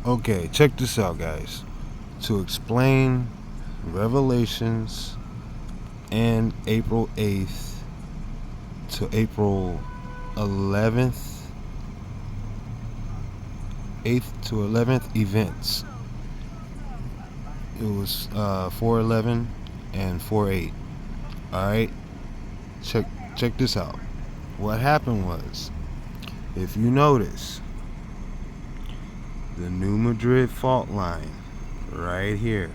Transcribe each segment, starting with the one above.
Okay, check this out, guys. To explain Revelations and April 8th to April 11th, 8th to 11th events. It was 411 and 48. All right, check this out. What happened was, if you notice, the New Madrid fault line right here.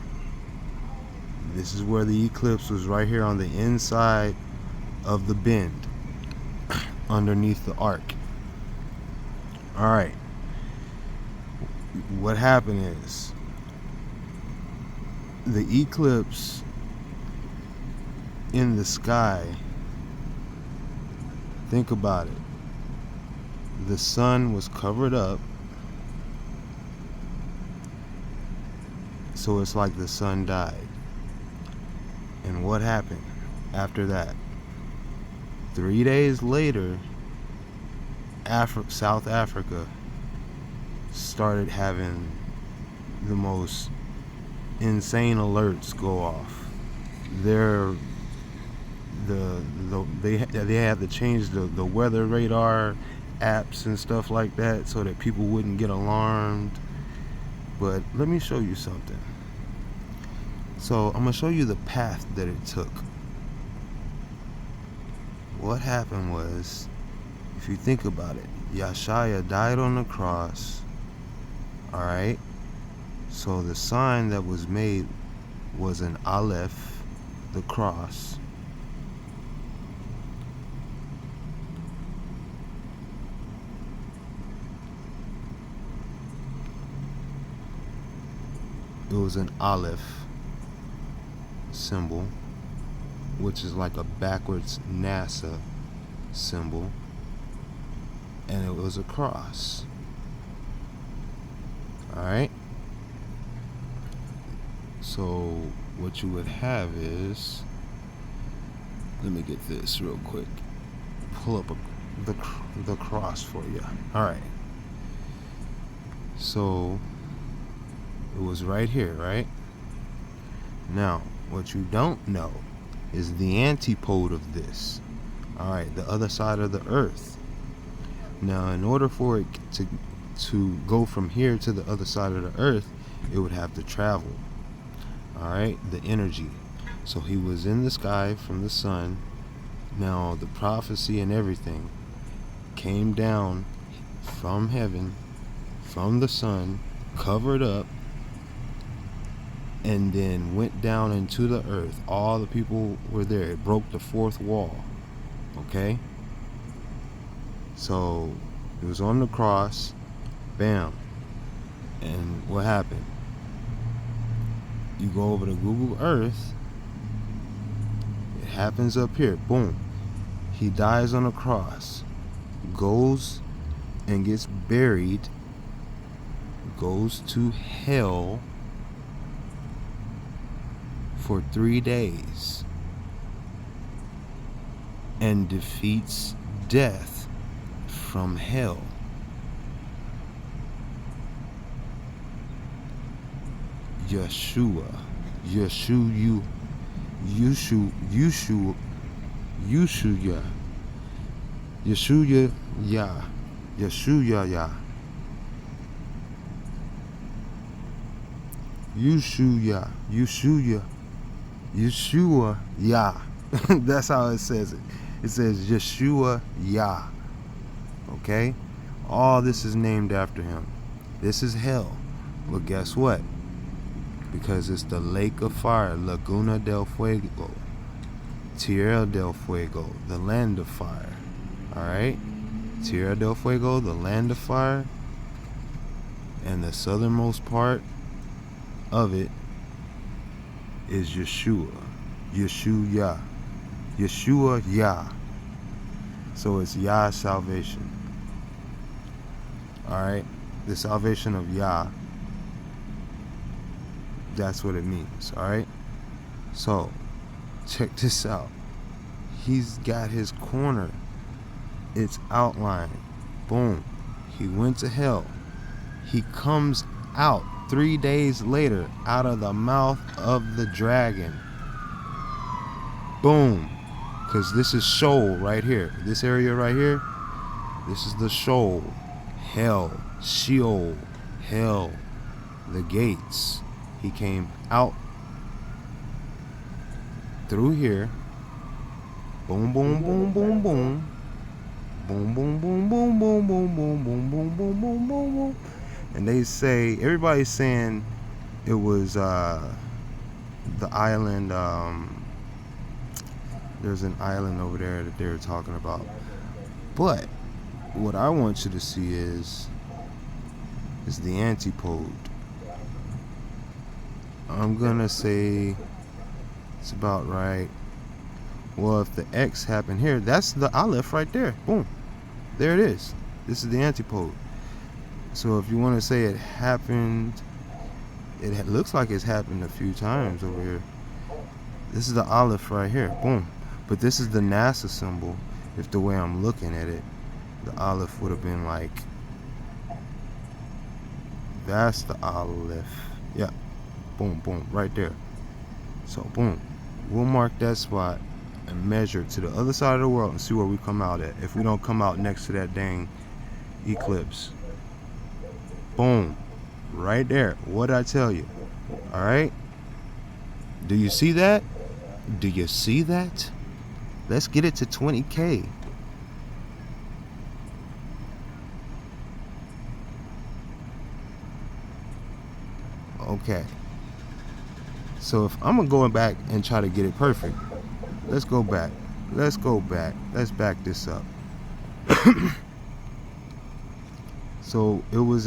This is where the eclipse was, right here on the inside of the bend underneath the arc. All right. What happened is the eclipse in the sky. Think about it. The sun was covered up, so it's like the sun died. And what happened after that? 3 days later, South Africa started having the most insane alerts go off. They had to change the weather radar apps and stuff like that so that people wouldn't get alarmed. But let me show you something. So I'm gonna show you the path that it took. What happened was, if you think about it, Yeshua died on the cross. Alright? So the sign that was made was an Aleph, the cross. It was an Aleph symbol, which is like a backwards NASA symbol, and it was a cross. Alright? So what you would have is, let me get this real quick. Pull up the cross for you. Alright. So it was right here, right? Now, what you don't know is the antipode of this. Alright, the other side of the earth. Now, in order for it to go from here to the other side of the earth, it would have to travel. Alright, the energy. So he was in the sky from the sun. Now, the prophecy and everything came down from heaven, from the sun, covered up, and then went down into the earth. All the people were there. It broke the fourth wall. Okay? So it was on the cross. Bam. And what happened? You go over to Google Earth. It happens up here. Boom. He dies on the cross. Goes and gets buried. Goes to hell for 3 days and defeats death from hell. Yeshua, Yeshu, Yeshu, Yeshu, Yeshuya, Yeshuya, Yah, Yeshuya, Yah, Yeshuya, Yeshuya, Yeshua, Yah. That's how it says it. It says Yeshua, Yah. Okay? All this is named after him. This is hell. But guess what? Because it's the lake of fire, Laguna del Fuego, Tierra del Fuego, the land of fire. Alright? Tierra del Fuego, the land of fire. And the southernmost part of it is Yeshua. Yeshua. Yeshua, Yah. So it's Yah's salvation. Alright? The salvation of Yah. That's what it means. Alright? So, check this out. He's got his corner. It's outlined. Boom. He went to hell. He comes out 3 days later out of the mouth of the dragon. Boom. Because this is Sheol right here. This area right here, this is the Sheol. Hell. Sheol. Hell. The gates. He came out through here. Boom, boom, boom, boom, boom. Boom, boom, boom, boom, boom, boom, boom, boom, boom, boom, boom, boom, boom. And they say, everybody's saying it was the island, there's an island over there that they're talking about. But what I want you to see is the antipode. I'm gonna say it's about right. Well, if the X happened here, that's the Aleph right there. Boom. There it is. This is the antipode. So if you want to say it happened, it looks like it's happened a few times over here. This is the Aleph right here. Boom. But this is the NASA symbol. If the way I'm looking at it, the Aleph would have been like, that's the Aleph. Yeah. Boom, boom. Right there. So, boom. We'll mark that spot and measure to the other side of the world and see where we come out at. If we don't come out next to that dang eclipse. Boom. Right there. What did I tell you? Alright? Do you see that? Do you see that? Let's get it to 20K. Okay. So if I'm going back and try to get it perfect, let's go back. Let's go back. Let's back this up. So it was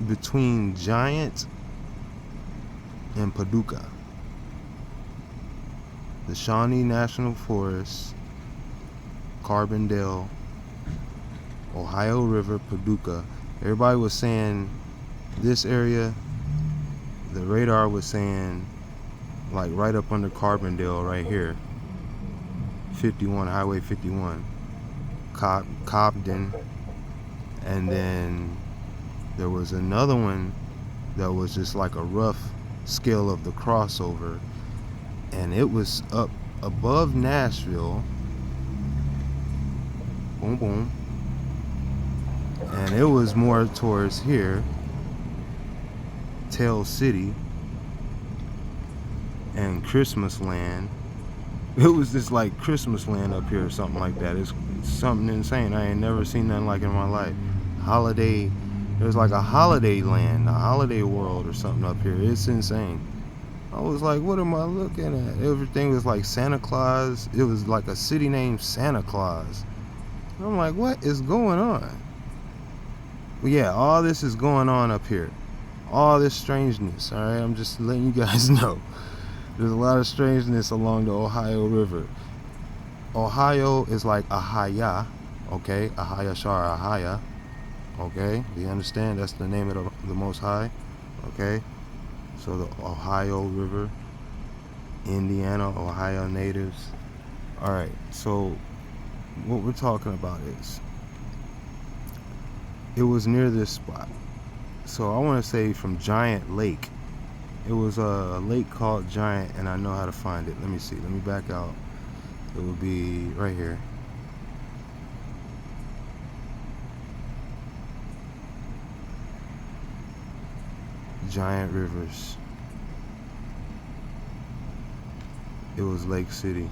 between Giant and Paducah. The Shawnee National Forest, Carbondale, Ohio River, Paducah. Everybody was saying this area. The radar was saying like right up under Carbondale right here. 51, Highway 51. Cobden. And then there was another one that was just like a rough scale of the crossover. And it was up above Nashville. Boom, boom. And it was more towards here. Tell City. And Christmas Land. It was just like Christmas Land up here or something like that. It's something insane. I ain't never seen nothing like it in my life. Holiday. There's like a holiday land, a holiday world or something up here. It's insane. I was like, what am I looking at? Everything was like Santa Claus. It was like a city named Santa Claus. I'm like, what is going on? Well, yeah, all this is going on up here. All this strangeness, all right? I'm just letting you guys know. There's a lot of strangeness along the Ohio River. Ohio is like Ahaya, okay? Ahaya Shar Ahaya, okay? Do you understand? That's the name of the Most High, okay? So the Ohio River, Indiana, Ohio natives. All right, so what we're talking about is, it was near this spot. So I want to say from Giant Lake. It was a lake called Giant, and I know how to find it. Let me see. Let me back out. It would be right here. Giant Rivers. It was Lake City.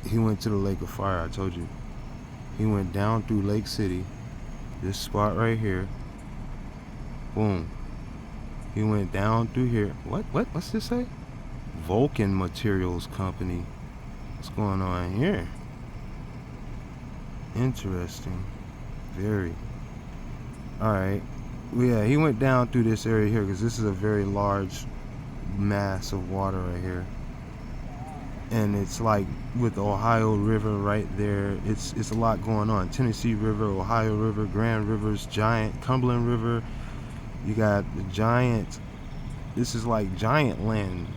He went to the Lake of Fire, I told you. He went down through Lake City. This spot right here. Boom. He went down through here. What's this say? Vulcan Materials Company. What's going on here? Interesting. Very. Alright. Well, yeah, he went down through this area here because this is a very large mass of water right here. And it's like with the Ohio River right there. It's a lot going on. Tennessee River, Ohio River, Grand Rivers, Giant, Cumberland River. You got the Giant. This is like Giant Land.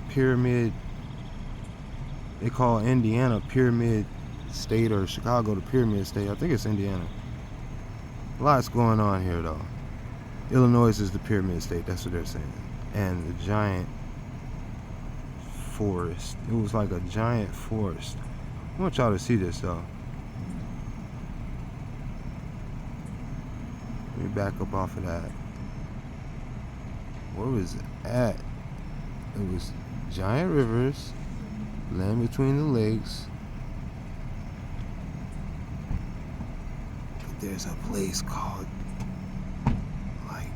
Pyramid. They call Indiana Pyramid State, or Chicago the Pyramid State. I think it's Indiana. Lots going on here though. Illinois is the Pyramid State, that's what they're saying. And the giant forest. It was like a giant forest. I want y'all to see this though. Let me back up off of that. Where was it at? It was giant rivers, land between the lakes. But there's a place called, like,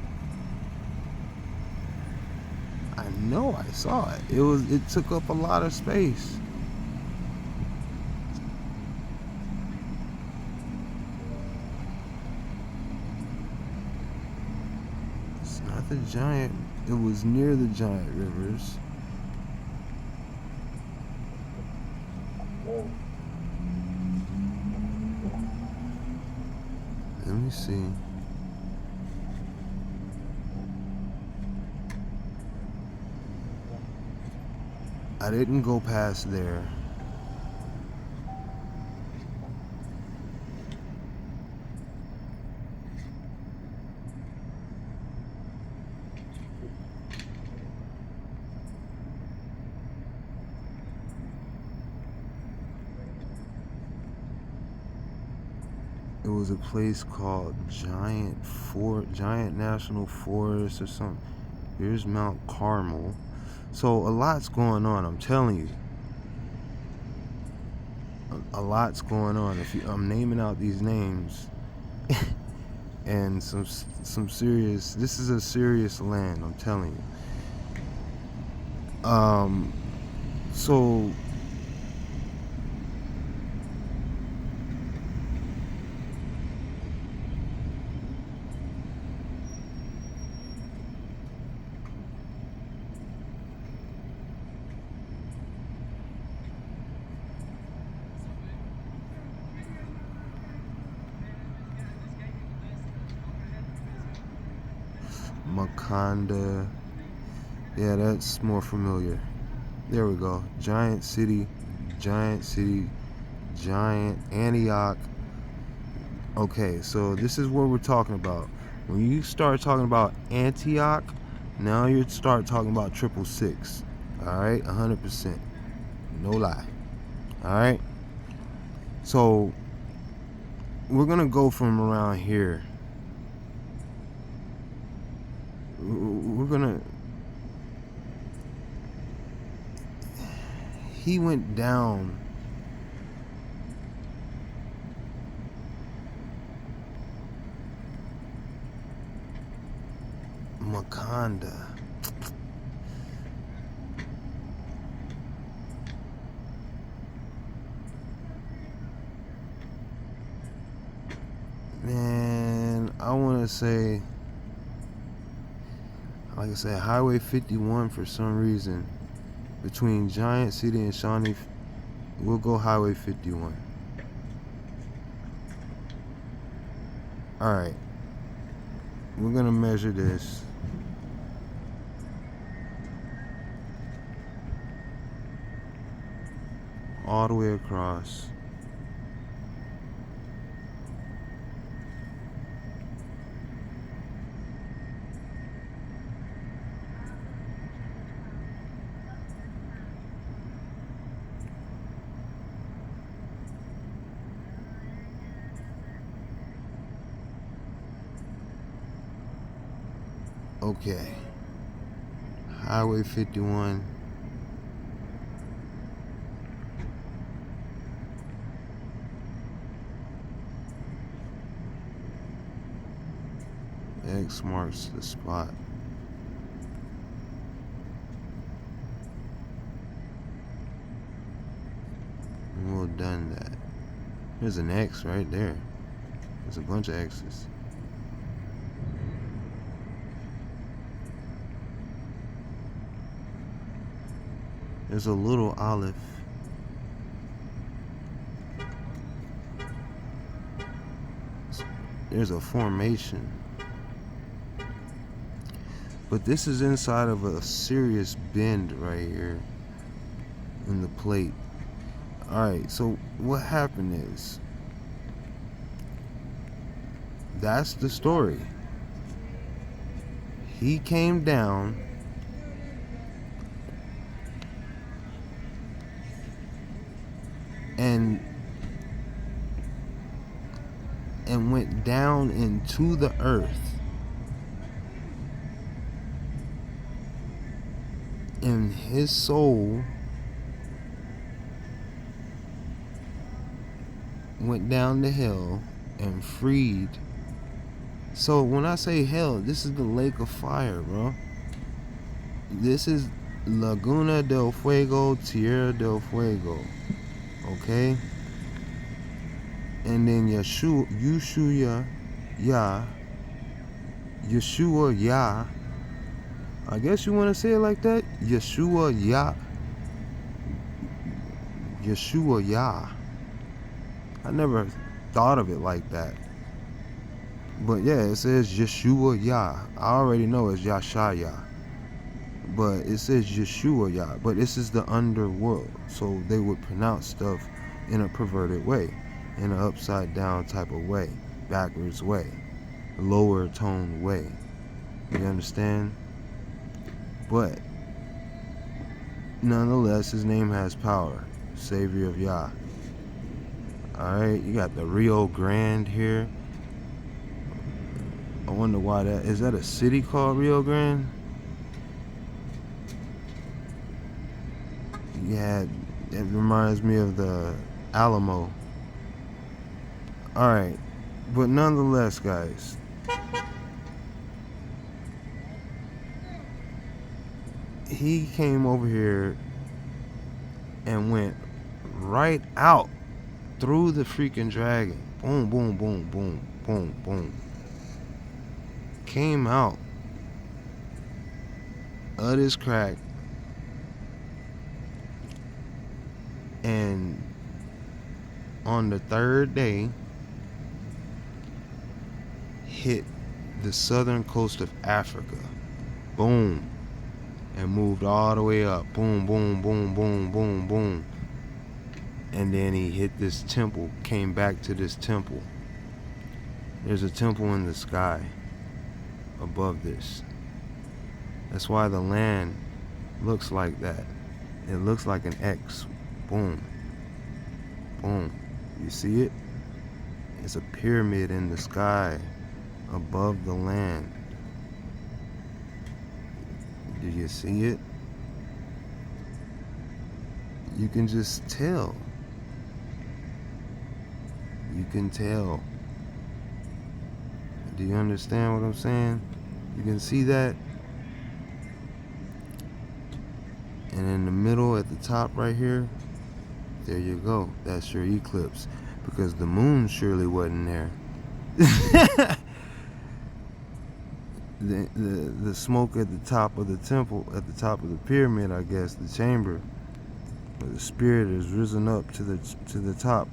I know I saw it. It took up a lot of space. It's not the giant. It was near the giant rivers. Let me see. I didn't go past there. It was a place called Giant National Forest or something. Here's Mount Carmel. So a lot's going on, I'm telling you. A lot's going on. I'm naming out these names, and some serious. This is a serious land, I'm telling you. So. Maconda. Yeah, that's more familiar. There we go. Giant city, giant Antioch. Okay, so this is what we're talking about. When you start talking about Antioch, now you start talking about 666. Alright, 100%. No lie. Alright? So we're gonna go from around here. He went down Maconda. Man, I want to say, like I said, Highway 51 for some reason. Between Giant City and Shawnee, we'll go Highway 51. Alright. We're going to measure this. All the way across. Okay, Highway 51. X marks the spot. And we'll done that. There's an X right there. There's a bunch of X's. There's a little olive. There's a formation. But this is inside of a serious bend right here in the plate. Alright, so what happened is, that's the story. He came down and went down into the earth, and his soul went down to hell and freed. So when I say hell, this is the lake of fire, bro. This is Laguna del Fuego, Tierra del Fuego. Okay? And then Yeshua Yah. I guess you want to say it like that? Yeshua Yah. I never thought of it like that. But yeah, it says Yeshua Yah. I already know it's Yashaya. But it says Yeshua Yah. But this is the underworld. So they would pronounce stuff in a perverted way. In an upside down type of way. Backwards way. Lower tone way. You understand? But nonetheless, his name has power. Savior of Yah. Alright, you got the Rio Grande here. I wonder why that is. That a city called Rio Grande? Yeah, it reminds me of the Alamo. Alright, but nonetheless, guys, he came over here and went right out through the freaking dragon. Boom, boom, boom, boom, boom, boom. Came out of this crack and on the third day hit the southern coast of Africa. Boom. And moved all the way up. Boom, boom, boom, boom, boom, boom. And then he hit this temple, came back to this temple. There's a temple in the sky above this. That's why the land looks like that. It looks like an X. Boom. Boom. You see it? It's a pyramid in the sky above the land. Do you see it? You can just tell. You can tell. Do you understand what I'm saying? You can see that. And in the middle at the top right here, there you go. That's your eclipse. Because the moon surely wasn't there. The smoke at the top of the temple, at the top of the pyramid, I guess, the chamber, where the spirit has risen up to the top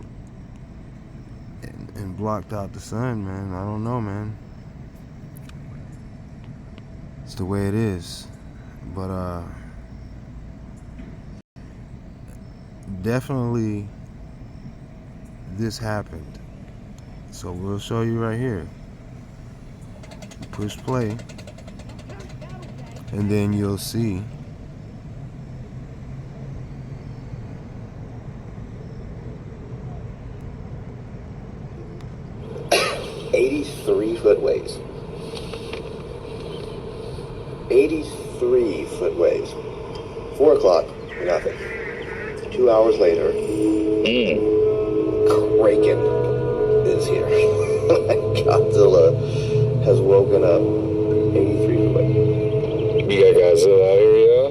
and blocked out the sun, man. I don't know, man. It's the way it is. But definitely this happened. So we'll show you right here. Push play, and then you'll see footways. 83 footways. 4 o'clock, nothing. 2 hours later, Kraken is here. Godzilla has woken up 83 footways. You got Godzilla out here,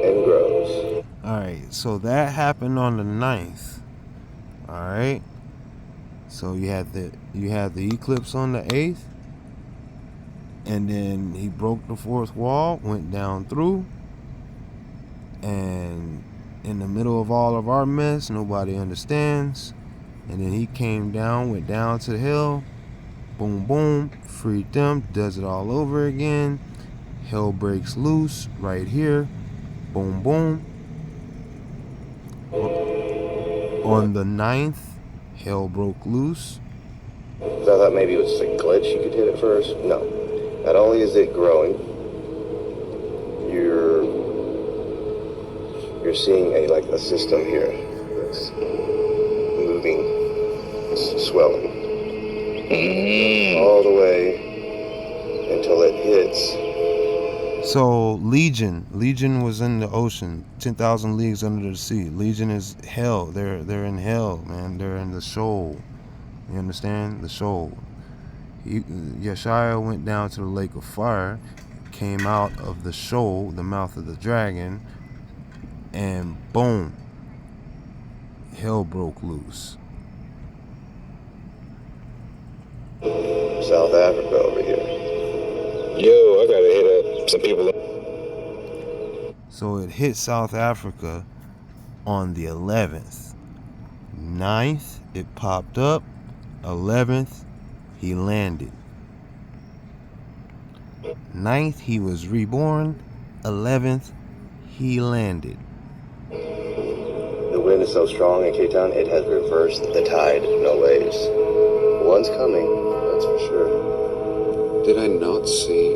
And grows. Alright, so that happened on the 9th. Alright. So you had the eclipse on the 8th. And then he broke the 4th wall, went down through. And in the middle of all of our mess, nobody understands. And then he came down, went down to the hill. Boom, boom, freed them, does it all over again. Hell breaks loose right here. Boom, boom. On the 9th, hell broke loose. So I thought maybe it was just a glitch, you could hit it first. No. Not only is it growing, you're seeing a system here that's moving, swelling, all the way until it hits. So Legion was in the ocean, 10,000 leagues under the sea. Legion is hell. They're in hell, man. They're in the Sheol. You understand? The Sheol. Yeshua went down to the lake of fire, came out of the Sheol, the mouth of the dragon, and boom, hell broke loose. South Africa over here. Yo, I gotta hit up some people. So it hit South Africa on the 11th. 9th, it popped up. 11th, he landed. 9th, he was reborn. 11th, he landed. The wind is so strong in Cape Town, it has reversed the tide. No waves. One's coming, that's for sure. Did I not see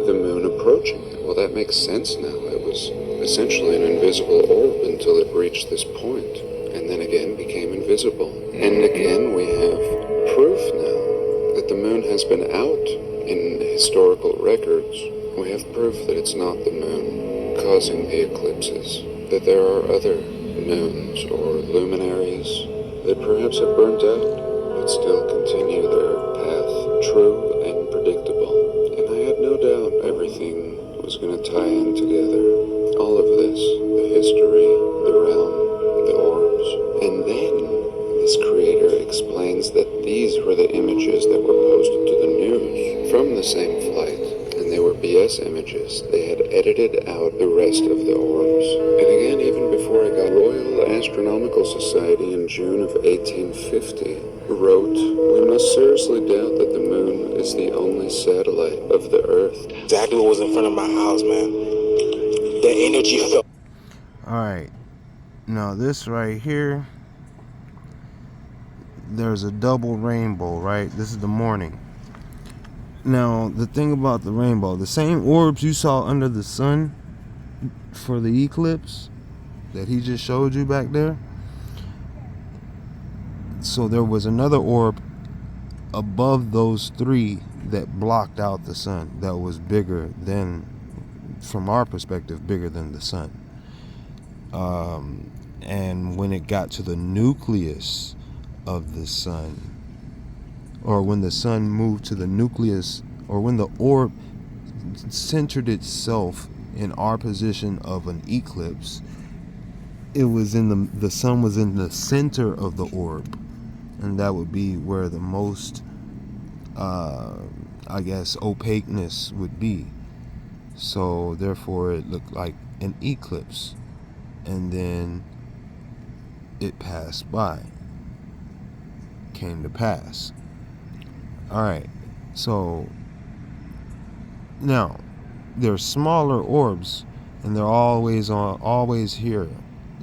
the moon approaching it? Well, that makes sense now. It was essentially an invisible orb until it reached this point, and then again became invisible. And again, we have proof now that the moon has been out in historical records. We have proof that it's not the moon causing the eclipses, that there are other moons or luminaries that perhaps have burnt out, but still continue their path true and predictable. And I had no doubt everything was going to tie in together. All of this, the history, the realm, the orbs. And then this creator explains that these were the images that were posted to the news from the same flight. And they were BS images. They had edited out the rest of the orbs. And again, even before I got Royal Astronomical Society in June of 1850 wrote, "We must seriously doubt that the moon is the only satellite of the Earth." Exactly what was in front of my house, man. The energy felt. Alright, now this right here, there's a double rainbow, right? This is the morning. Now, the thing about the rainbow, the same orbs you saw under the sun for the eclipse that he just showed you back there. So there was another orb above those three that blocked out the sun, that was bigger than, from our perspective, bigger than the sun. And when it got to the nucleus of the sun, or when the sun moved to the nucleus, or when the orb centered itself in our position of an eclipse, it was in the sun was in the center of the orb, and that would be where the most I guess opaqueness would be. So therefore it looked like an eclipse, and then it passed by, came to pass. Alright, so now there's smaller orbs, and they're always here,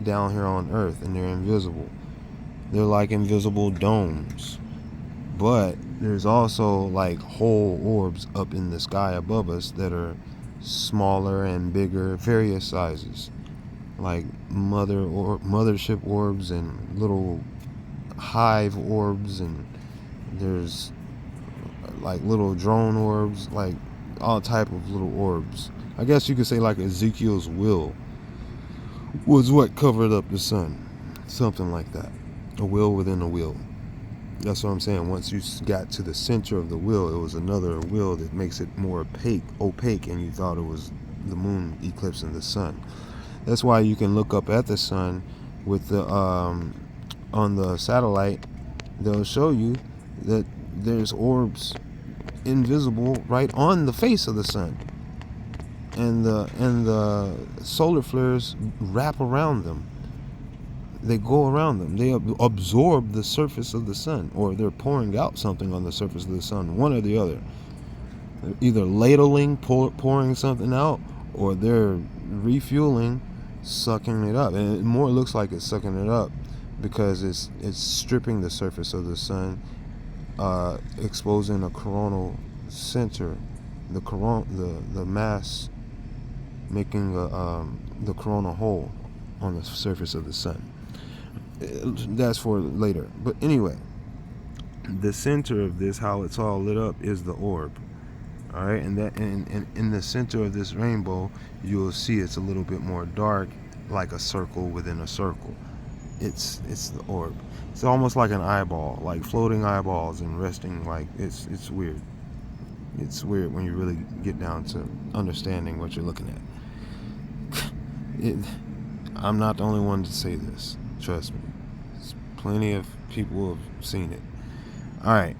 down here on Earth, and they're invisible. They're like invisible domes. But there's also like whole orbs up in the sky above us that are smaller and bigger, various sizes, like mothership orbs and little hive orbs, and there's like little drone orbs, like all type of little orbs. I guess you could say like Ezekiel's will was what covered up the sun, something like that. A wheel within a wheel. That's what I'm saying. Once you got to the center of the wheel, it was another wheel that makes it more opaque, and you thought it was the moon eclipsing the sun. That's why you can look up at the sun with the on the satellite. They'll show you that there's orbs invisible right on the face of the sun, and the solar flares wrap around them. They go around them. They absorb the surface of the sun, or they're pouring out something on the surface of the sun, one or the other. They're either ladling, pouring something out, or they're refueling, sucking it up. And it more looks like it's sucking it up because it's stripping the surface of the sun, exposing a coronal center, the mass, making the coronal hole on the surface of the sun. That's for later. But anyway, the center of this, how it's all lit up, is the orb. All right, and that in the center of this rainbow, you'll see it's a little bit more dark, like a circle within a circle. It's the orb. It's almost like an eyeball, like floating eyeballs and resting. Like it's weird. It's weird when you really get down to understanding what you're looking at. I'm not the only one to say this. Trust me. Plenty of people have seen it. All right.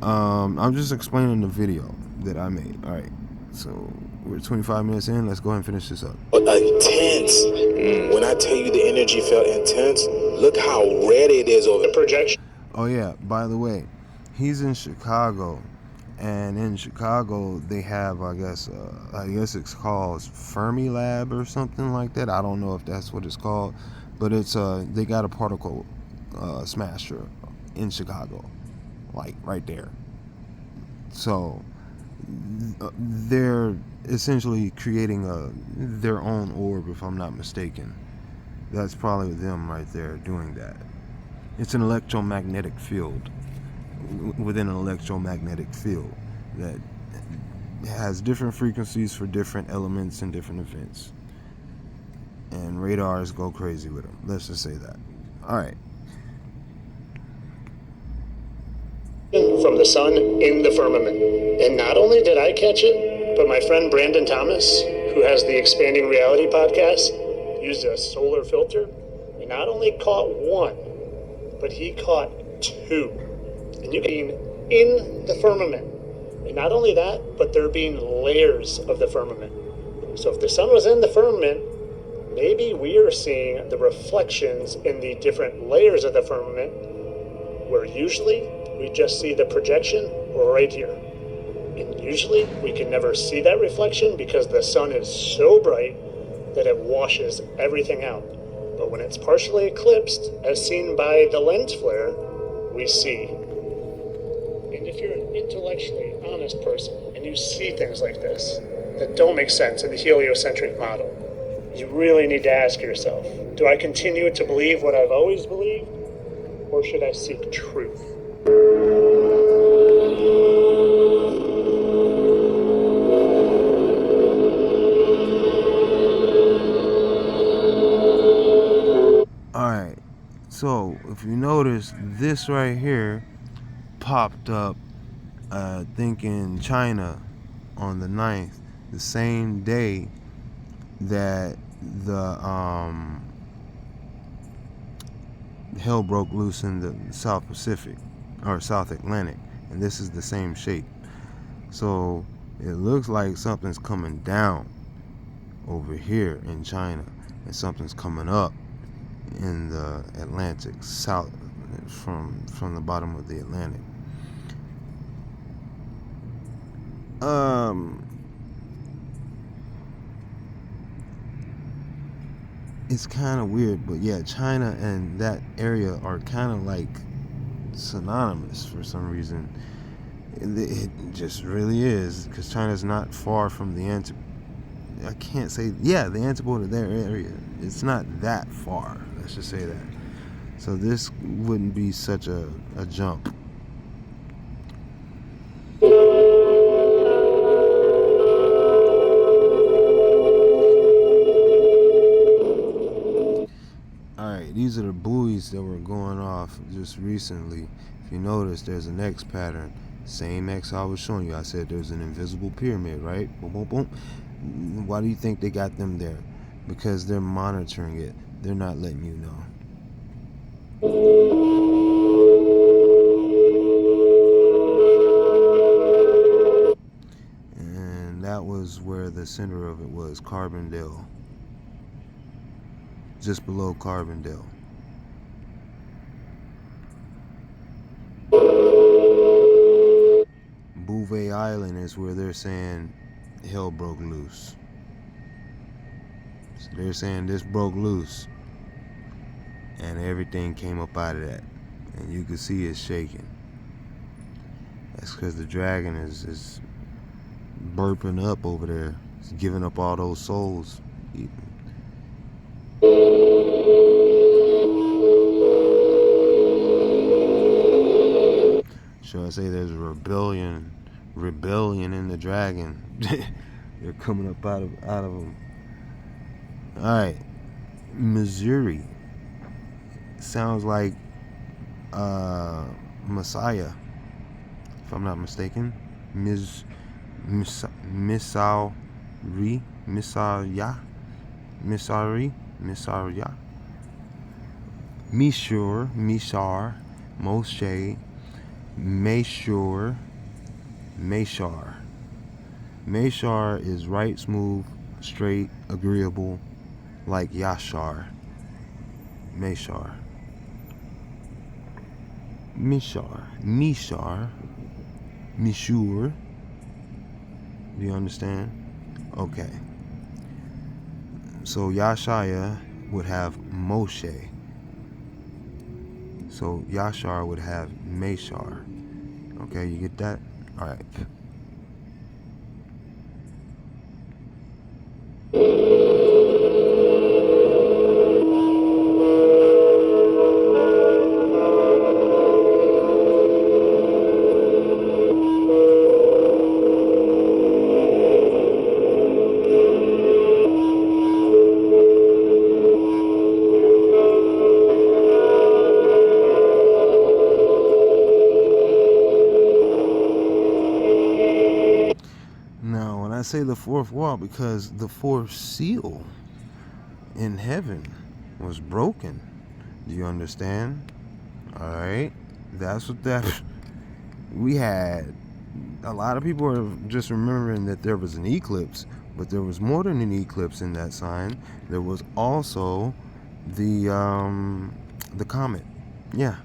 I'm just explaining the video that I made. All right. So we're 25 minutes in. Let's go ahead and finish this up. Intense. When I tell you the energy felt intense, look how red it is over the projection. Oh yeah. By the way, he's in Chicago, and in Chicago they have, I guess it's called Fermi Lab or something like that. I don't know if that's what it's called, but it's they got a particle smasher in Chicago, like right there. So they're essentially creating their own orb, if I'm not mistaken. That's probably them right there doing that. It's an electromagnetic field within an electromagnetic field that has different frequencies for different elements and different events. And radars go crazy with them. Let's just say that. All right. From the sun in the firmament. And not only did I catch it, but my friend Brandon Thomas, who has the Expanding Reality podcast, used a solar filter. He not only caught one, but he caught two. And you can in the firmament. And not only that, but there being layers of the firmament. So if the sun was in the firmament, maybe we are seeing the reflections in the different layers of the firmament, where usually we just see the projection right here. And usually we can never see that reflection because the sun is so bright that it washes everything out. But when it's partially eclipsed, as seen by the lens flare, we see. And if you're an intellectually honest person and you see things like this that don't make sense in the heliocentric model, you really need to ask yourself, do I continue to believe what I've always believed, or should I seek truth? Alright, so if you notice, this right here popped up, I think in China on the 9th, the same day that the hell broke loose in the South Pacific or South Atlantic, and this is the same shape. So it looks like something's coming down over here in China, and something's coming up in the Atlantic, south from the bottom of the Atlantic. It's kind of weird, but yeah, China and that area are kind of like synonymous for some reason. It just really is, because China's not far from the I can't say, yeah, the antipode of their area. It's not that far, let's just say that. So this wouldn't be such a jump. Alright, these are the buoys that were going off just recently. If you notice, there's an X pattern. Same X I was showing you. I said there's an invisible pyramid, right? Boom, boom, boom. Why do you think they got them there? Because they're monitoring it. They're not letting you know. And that was where the center of it was, Carbondale. Just below Carbondale. Bouvet Island is where they're saying hell broke loose. So they're saying this broke loose. and everything came up out of that, and you can see it's shaking. That's because the dragon is burping up over there. It's giving up all those souls. So I say there's a rebellion in the dragon. They're coming up out of them. All right, Missouri sounds like Messiah, if I'm not mistaken. Missouri. Mishur, Mishar, Moshe, Meshur, Meshar. Meshar is right, smooth, straight, agreeable, like Yashar. Meshar. Mishar. Mishar. Mishur. Do you understand? Okay. So Yashaya would have Moshe. So Yashar would have Meshar. Okay, you get that? All right. Now, when I say the fourth wall, because the fourth seal in heaven was broken. Do you understand? All right. That's what that... We had... A lot of people are just remembering that there was an eclipse, but there was more than an eclipse in that sign. There was also the comet. Yeah.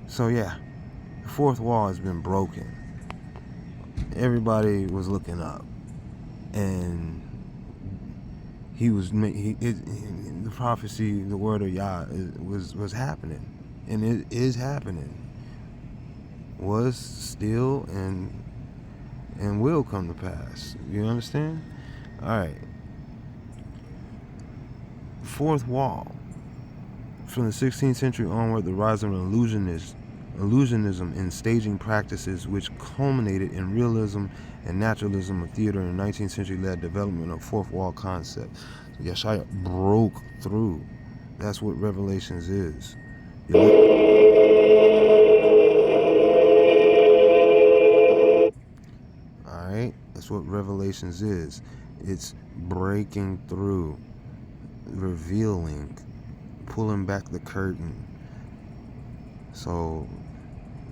So, yeah. The fourth wall has been broken. Everybody was looking up. And the prophecy, the word of Yah was happening, and it is happening. Was, still, and will come to pass. You understand? All right. Fourth wall. From the 16th century onward, the rise of illusionism in staging practices, which culminated in realism and naturalism of theater in the 19th century, led development of fourth wall concept. So Yeshaya broke through. That's what Revelations is. Alright? That's what Revelations is. It's breaking through, revealing, pulling back the curtain. So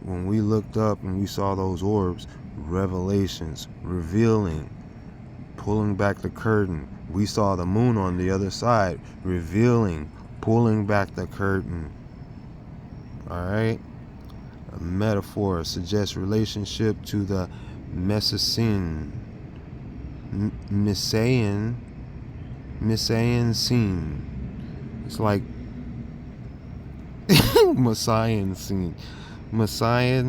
when we looked up and we saw those orbs, revelations, revealing, pulling back the curtain. We saw the moon on the other side, revealing, pulling back the curtain. Alright? A metaphor suggests relationship to the Messian scene. It's like Messiah scene. Messiah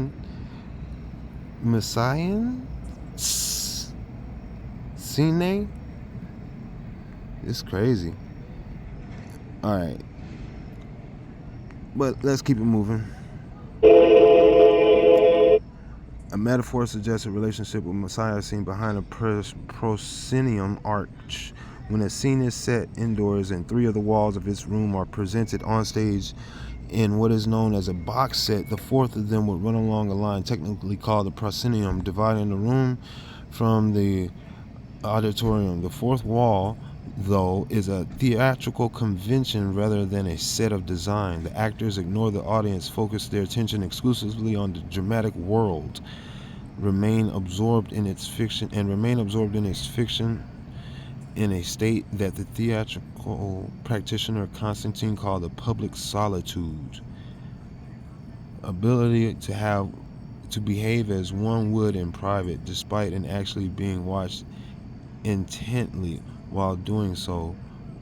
scene. It's crazy. Alright. But let's keep it moving. A metaphor suggests a relationship with Messiah seen behind a proscenium arch. When a scene is set indoors and three of the walls of its room are presented on stage in what is known as a box set, the fourth of them would run along a line technically called the proscenium, dividing the room from the auditorium. The fourth wall, though, is a theatrical convention rather than a set of design. The actors ignore the audience, focus their attention exclusively on the dramatic world, remain absorbed in its fiction in a state that the theatrical practitioner Constantine called the public solitude. Ability to behave as one would in private, despite and actually being watched intently while doing so,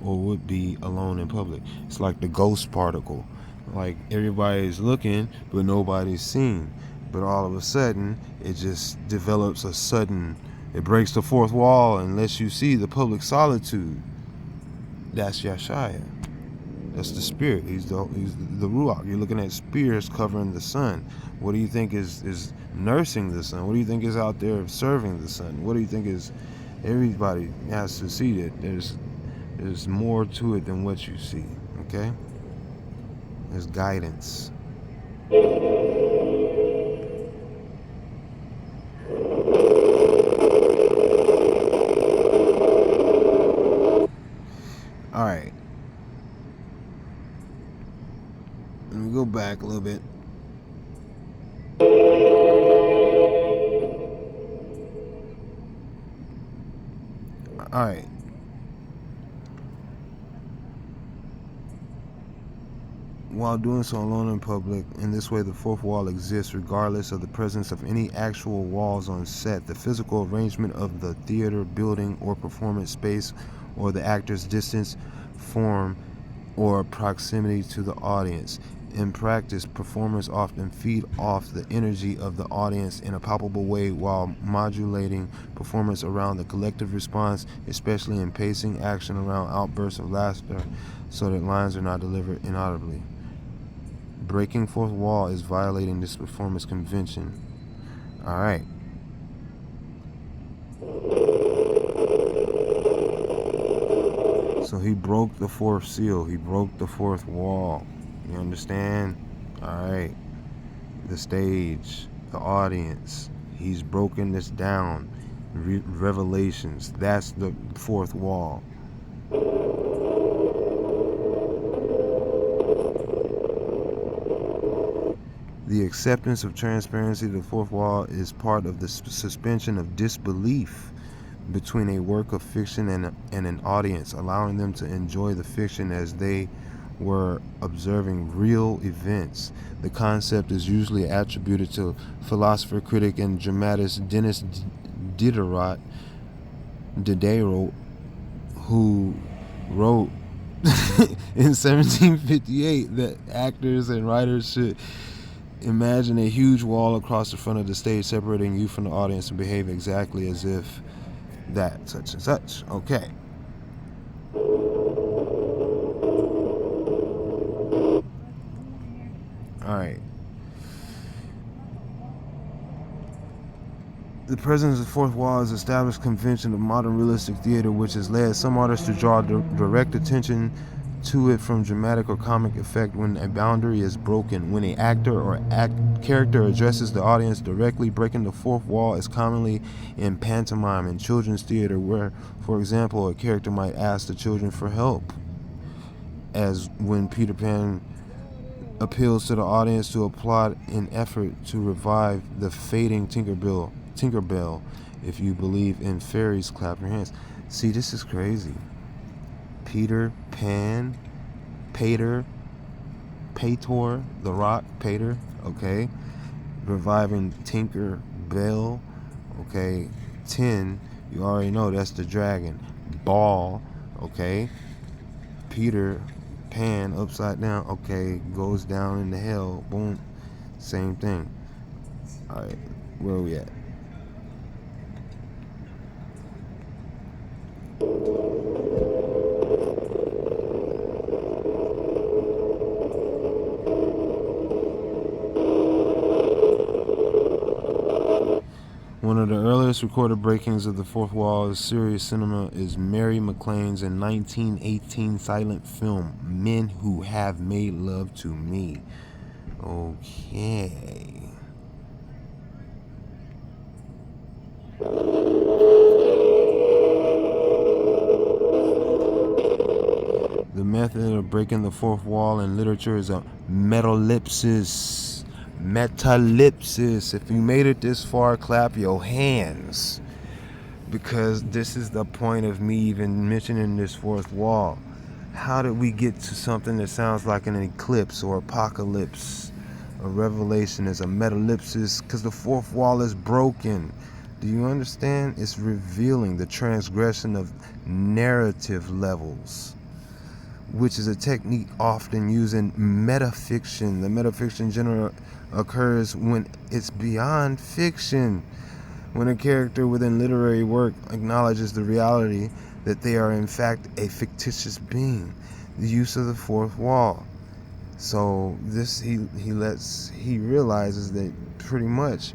or would be alone in public. It's like the ghost particle. Like everybody's looking, but nobody's seen. But all of a sudden, it just develops it breaks the fourth wall and lets you see the public solitude. That's Yeshaya. That's the spirit. He's the Ruach. You're looking at spears covering the sun. What do you think is nursing the sun? What do you think is out there serving the sun? What do you think is... Everybody has to see that there's more to it than what you see, okay? There's guidance. All right. Let me go back a little bit. All right. While doing so alone in public, in this way the fourth wall exists regardless of the presence of any actual walls on set. The physical arrangement of the theater, building, or performance space, or the actor's distance, form, or proximity to the audience. In practice, performers often feed off the energy of the audience in a palpable way while modulating performance around the collective response, especially in pacing action around outbursts of laughter, so that lines are not delivered inaudibly. Breaking fourth wall is violating this performance convention. All right. So he broke the fourth seal. He broke the fourth wall. You understand? All right. The stage, the audience. He's broken this down. Revelations. That's the fourth wall. The acceptance of transparency, the fourth wall, is part of the suspension of disbelief between a work of fiction and an audience, allowing them to enjoy the fiction as they were observing real events. The concept is usually attributed to philosopher, critic, and dramatist Dennis Diderot, who wrote in 1758 that actors and writers should imagine a huge wall across the front of the stage separating you from the audience and behave exactly as if that such and such. Okay. All right. The presence of the fourth wall is an established convention of modern realistic theater, which has led some artists to draw direct attention to it from dramatic or comic effect when a boundary is broken. When an actor or character addresses the audience directly, breaking the fourth wall is commonly in pantomime and children's theater, where, for example, a character might ask the children for help, as when Peter Pan appeals to the audience to applaud in effort to revive the fading Tinkerbell. If you believe in fairies, clap your hands. See, this is crazy. Peter Pan, Pater, the Rock, Pater, okay? Reviving Tinker Bell, okay? 10, you already know that's the dragon. Ball, okay? Peter Pan, upside down, okay, goes down into hell, boom, same thing. All right, where are we at? One of the earliest recorded breakings of the fourth wall of serious cinema is Mary McLean's in 1918 silent film, Men Who Have Made Love to Me. Okay. The method of breaking the fourth wall in literature is a metalepsis. Metalepsis. If you made it this far, clap your hands, because this is the point of me even mentioning this fourth wall. How did we get to something that sounds like an eclipse or apocalypse? A revelation is a metalepsis because the fourth wall is broken. Do you understand? It's revealing the transgression of narrative levels. which is a technique often used in metafiction. The metafiction genre occurs when it's beyond fiction, when a character within literary work acknowledges the reality that they are in fact a fictitious being. The use of the fourth wall. So this he realizes that pretty much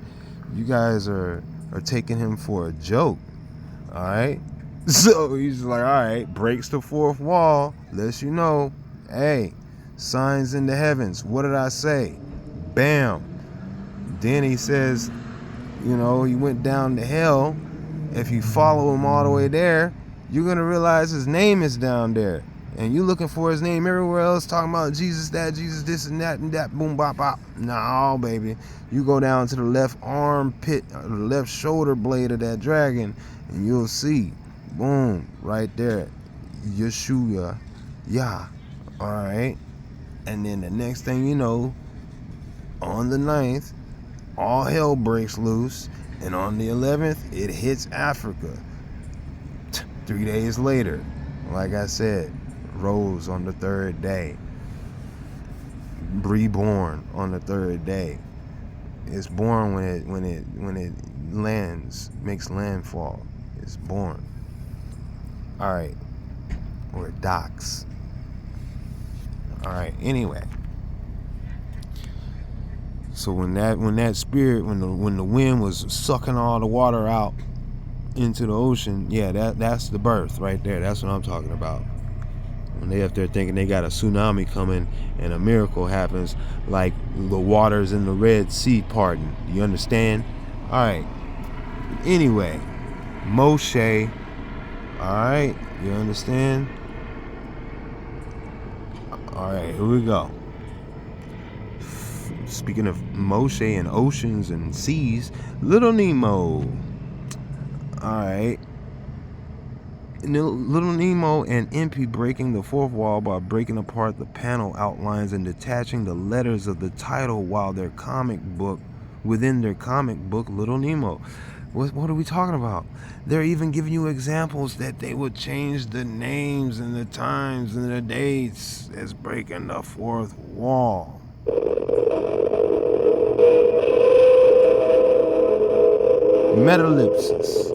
you guys are taking him for a joke. All right. So he's like, all right, breaks the fourth wall, lets you know, hey, signs in the heavens. What did I say? Bam. Then he says, you know, he went down to hell. If you follow him all the way there, you're going to realize his name is down there. And you looking for his name everywhere else, talking about Jesus, that, Jesus, this and that, boom, bop, bop. No, baby. You go down to the left armpit, the left shoulder blade of that dragon, and you'll see, boom, right there, Yeshua, Yah. All right. And then the next thing you know, on the 9th, all hell breaks loose. And on the 11th, it hits Africa. 3 days later, like I said, rose on the 3rd day, reborn on the 3rd day. It's born when it lands, makes landfall. It's born. All right, or it docks. All right. Anyway, so when that spirit, when the wind was sucking all the water out into the ocean, yeah, that's the birth right there. That's what I'm talking about. When they up there thinking they got a tsunami coming and a miracle happens, like the waters in the Red Sea parting. Do you understand? All right. Anyway, Moshe. All right, you understand? All right, here we go. Speaking of Moshe and oceans and seas, Little Nemo. All right. Little Nemo and Impy breaking the fourth wall by breaking apart the panel outlines and detaching the letters of the title within their comic book, Little Nemo. What are we talking about? They're even giving you examples that they would change the names and the times and the dates as breaking the fourth wall. Metalepsis.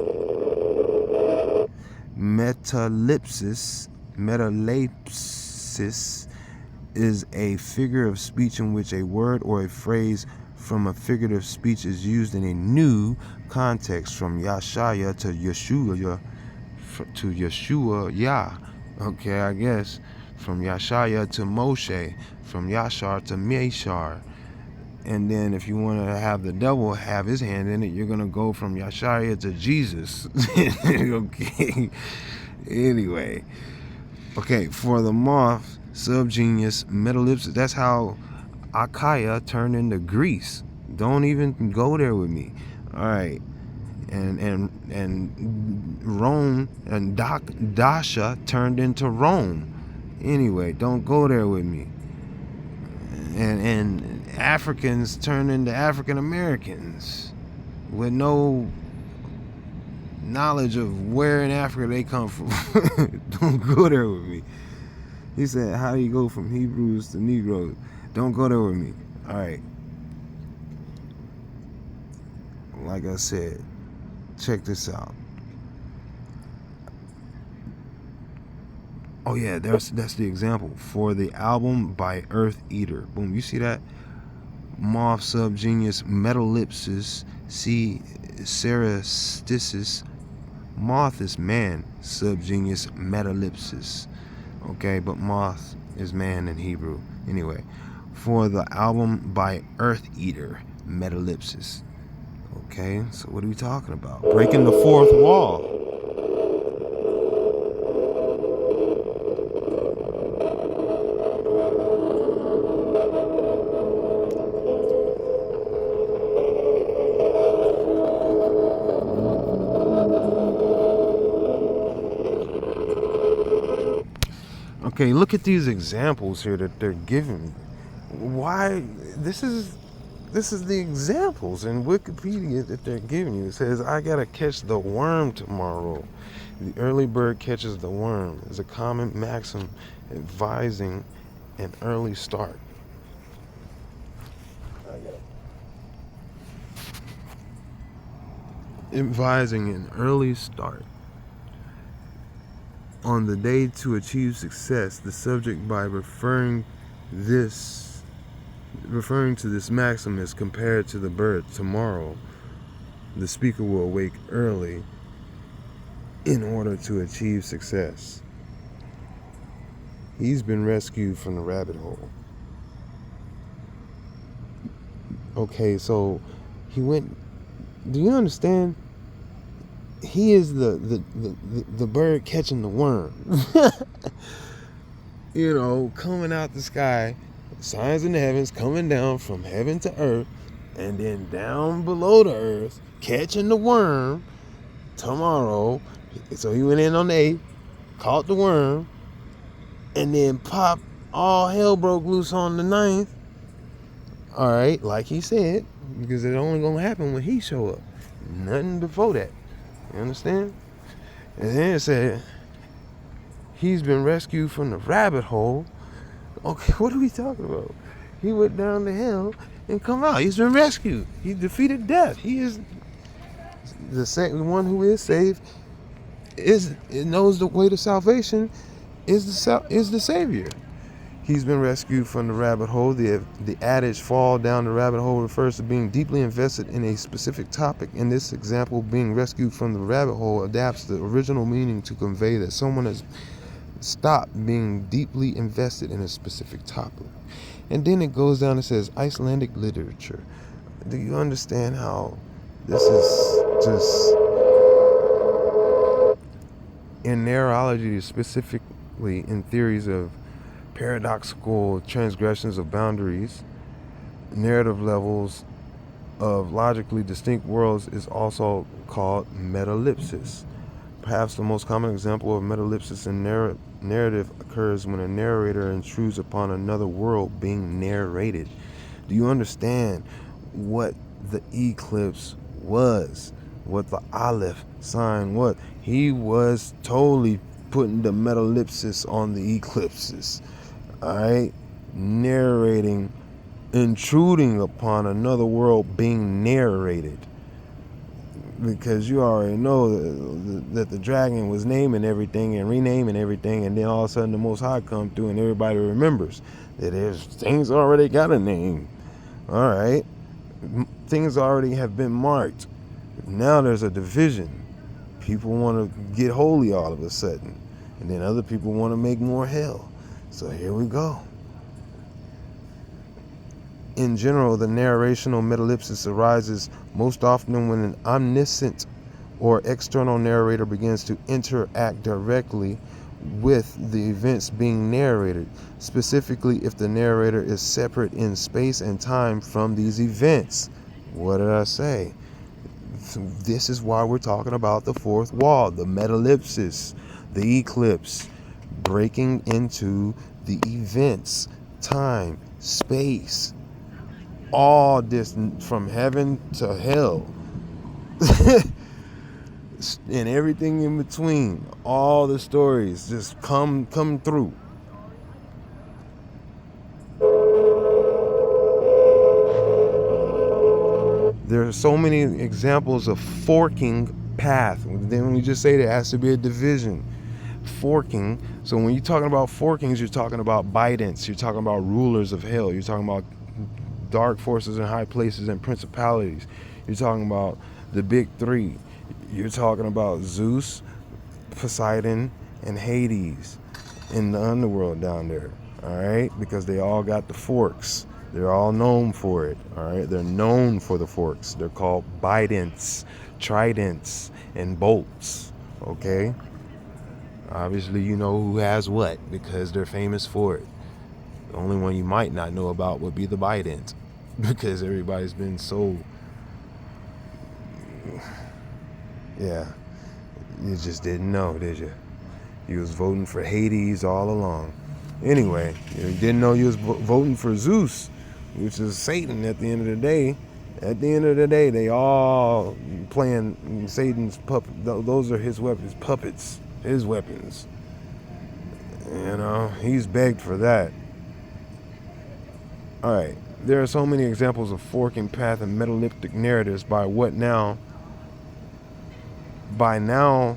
Metalepsis is a figure of speech in which a word or a phrase from a figurative speech is used in a new context, from Yashaya to Yeshua, Yah. Okay, I guess. From Yashaya to Moshe, from Yashar to Meshar. And then if you want to have the devil have his hand in it, you're going to go from Yashaya to Jesus. Okay. Anyway. Okay, for the moth, subgenius, Metalepsis, that's how Achaia turned into Greece. Don't even go there with me. All right. And Rome and Dasha turned into Rome. Anyway, don't go there with me. And Africans turn into African Americans with no knowledge of where in Africa they come from. Don't go there with me. He said, how do you go from Hebrews to Negroes? Don't go there with me. All right. Like I said, check this out. Oh yeah, that's the example for the album by Earth Eater. Boom, you see that? Moth subgenius Metalepsis, see Cerasticis. Moth is man, subgenius Metalepsis. Okay, but moth is man in Hebrew. Anyway, for the album by Earth Eater, Metalepsis. Okay, so what are we talking about? Breaking the fourth wall. Okay, look at these examples here that they're giving. Why? This is this is the examples in Wikipedia that they're giving you. It says, I gotta catch the worm tomorrow. The early bird catches the worm is a common maxim advising an early start. Advising an early start. On the day to achieve success, the subject, by referring to this maxim, is compared to the bird. Tomorrow, the speaker will awake early in order to achieve success. He's been rescued from the rabbit hole. Okay, so he went. Do you understand? He is the bird catching the worm. You know, coming out the sky, signs in the heavens, coming down from heaven to earth, and then down below the earth, catching the worm tomorrow. So he went in on the 8th, caught the worm, and then pop, all hell broke loose on the 9th. All right, like he said, because it's only gonna happen when he show up. Nothing before that. You understand? And then it said, he's been rescued from the rabbit hole. Okay, what are we talking about? He went down to hell and come out. He's been rescued. He defeated death. He is the one who is saved. Knows the way to salvation. Is the Savior. He's been rescued from the rabbit hole. The adage "fall down the rabbit hole" refers to being deeply invested in a specific topic. In this example, being rescued from the rabbit hole adapts the original meaning to convey that someone has stopped being deeply invested in a specific topic. And then it goes down and says Icelandic literature. Do you understand how this is just in narrology, specifically in theories of paradoxical transgressions of boundaries, narrative levels of logically distinct worlds, is also called metalepsis. Perhaps the most common example of metalepsis in narrative occurs when a narrator intrudes upon another world being narrated. Do you understand what the eclipse was? What the Aleph sign was? He was totally putting the metalepsis on the eclipses. Alright? Narrating, intruding upon another world being narrated. Because you already know that the dragon was naming everything and renaming everything, and then all of a sudden the Most High come through and everybody remembers that there's things already got a name. Alright? Things already have been marked. Now there's a division. People want to get holy all of a sudden, and then other people want to make more hell. So here we go. In general, the narrational metalepsis arises most often when an omniscient or external narrator begins to interact directly with the events being narrated, specifically if the narrator is separate in space and time from these events. What did I say? This is why we're talking about the fourth wall, the metalepsis, the eclipse, breaking into the events, time, space, all this from heaven to hell, and everything in between. All the stories just come through. There are so many examples of forking path. Then when you just say there has to be a division. Forking. So when you're talking about forkings, you're talking about bidents. You're talking about rulers of hell. You're talking about dark forces in high places and principalities. You're talking about the big three. You're talking about Zeus, Poseidon, and Hades in the underworld down there. All right? Because they all got the forks. They're all known for it. All right? They're known for the forks. They're called bidents, tridents, and bolts. Okay? Obviously, you know who has what because they're famous for it. The only one you might not know about would be the bident, because everybody's been so, yeah, you just didn't know, did you? You was voting for Hades all along. Anyway, you didn't know you was voting for Zeus which is Satan at the end of the day. At the end of the day, they all playing Satan's puppet. Those are his weapons, puppets, his weapons. You know, he's begged for that. All right, there are so many examples of forking path and metaleptic narratives by now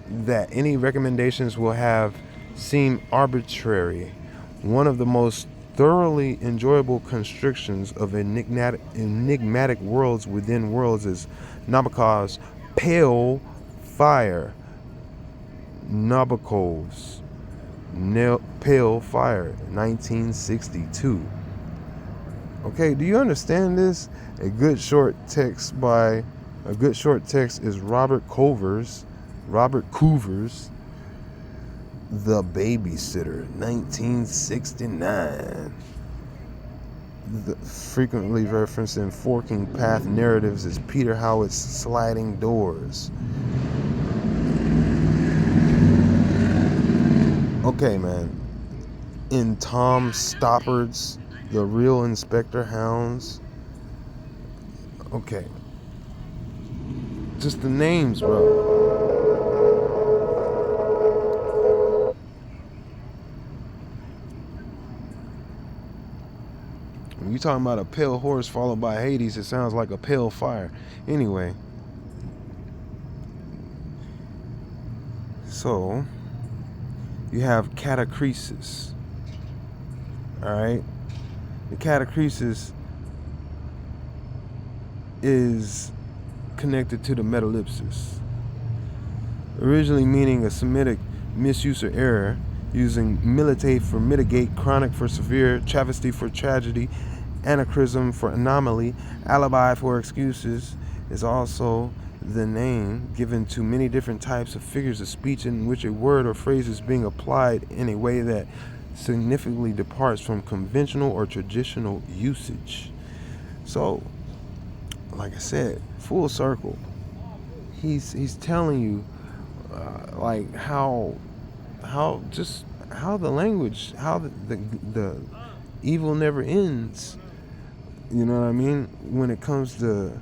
that any recommendations will have seemed arbitrary. One of the most thoroughly enjoyable constructions of enigmatic worlds within worlds is Nabokov's Pale Fire. Nabokov's Pale Fire, 1962. Okay, do you understand this? A good short text is Robert Coover's The Babysitter, 1969. Frequently referenced in forking path narratives is Peter Howitt's Sliding Doors. Okay, man. In Tom Stoppard's The Real Inspector Hounds. Okay. Just the names, bro. When you talking about a pale horse followed by Hades, it sounds like a pale fire. Anyway. So, you have catachresis. Alright? The catachresis is connected to the metalepsis. Originally meaning a Semitic misuse or error, using militate for mitigate, chronic for severe, travesty for tragedy, anachronism for anomaly, alibi for excuses, is also the name given to many different types of figures of speech in which a word or phrase is being applied in a way that significantly departs from conventional or traditional usage. So, like I said, full circle. He's telling you, like how the language, how the evil never ends. You know what I mean? When it comes to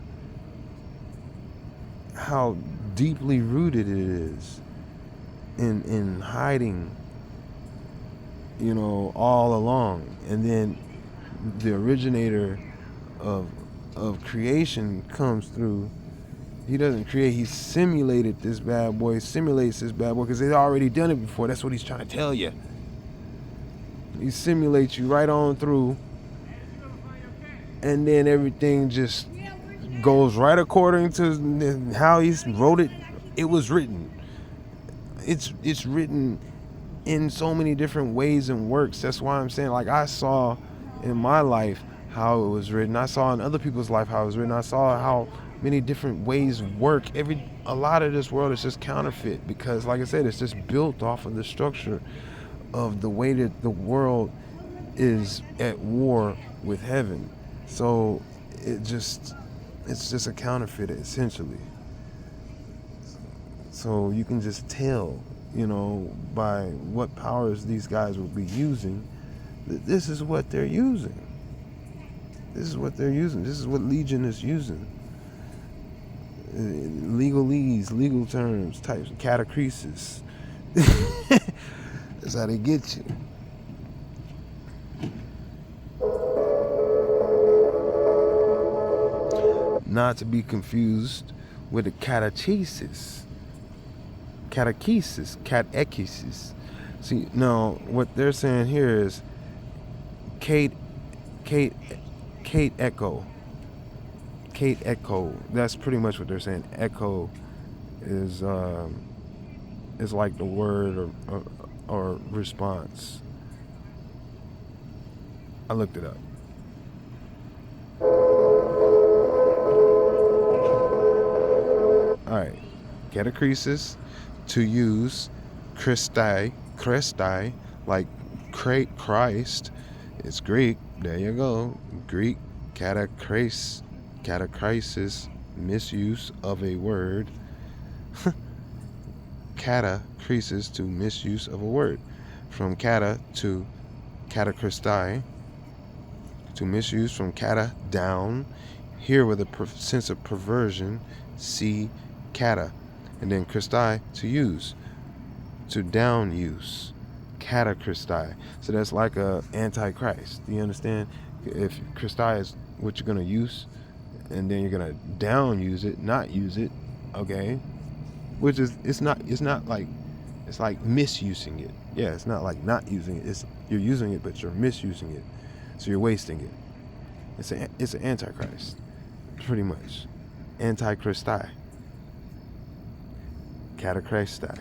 how deeply rooted it is in hiding, you know, all along. And then the originator of creation comes through. He doesn't create, he simulates this bad boy because they've already done it before. That's what he's trying to tell you. He simulates you right on through, and then everything just goes right according to how he wrote it. It was written. It's written in so many different ways and works. That's why I'm saying, like, I saw in my life how it was written. I saw in other people's life how it was written. I saw how many different ways work. A lot of this world is just counterfeit because, like I said, it's just built off of the structure of the way that the world is at war with heaven. So it's just a counterfeit, essentially. So you can just tell, you know, by what powers these guys will be using, that this is what they're using. This is what they're using. This is what Legion is using. Legalese, legal terms, types of catachresis. That's how they get you. Not to be confused with the catechesis. Catechesis. See, no, what they're saying here is Kate Echo. Kate Echo. That's pretty much what they're saying. Echo is like the word or response. I looked it up. All right, catachresis, to use Christi, like Christ. It's Greek. There you go. Greek catachresis, misuse of a word. Catachresis, to misuse of a word. From kata to catachristi. To misuse, from kata, down. Here with a sense of perversion, see kata. And then Christi, to use. To down use. Kata Christi. So that's like a antichrist. Do you understand? If Christi is what you're going to use, and then you're going to down use it, not use it, okay? Which is, it's not like, it's like misusing it. Yeah, it's not like not using it. You're using it, but you're misusing it. So you're wasting it. It's an antichrist, pretty much. Antichristi. Catachristi.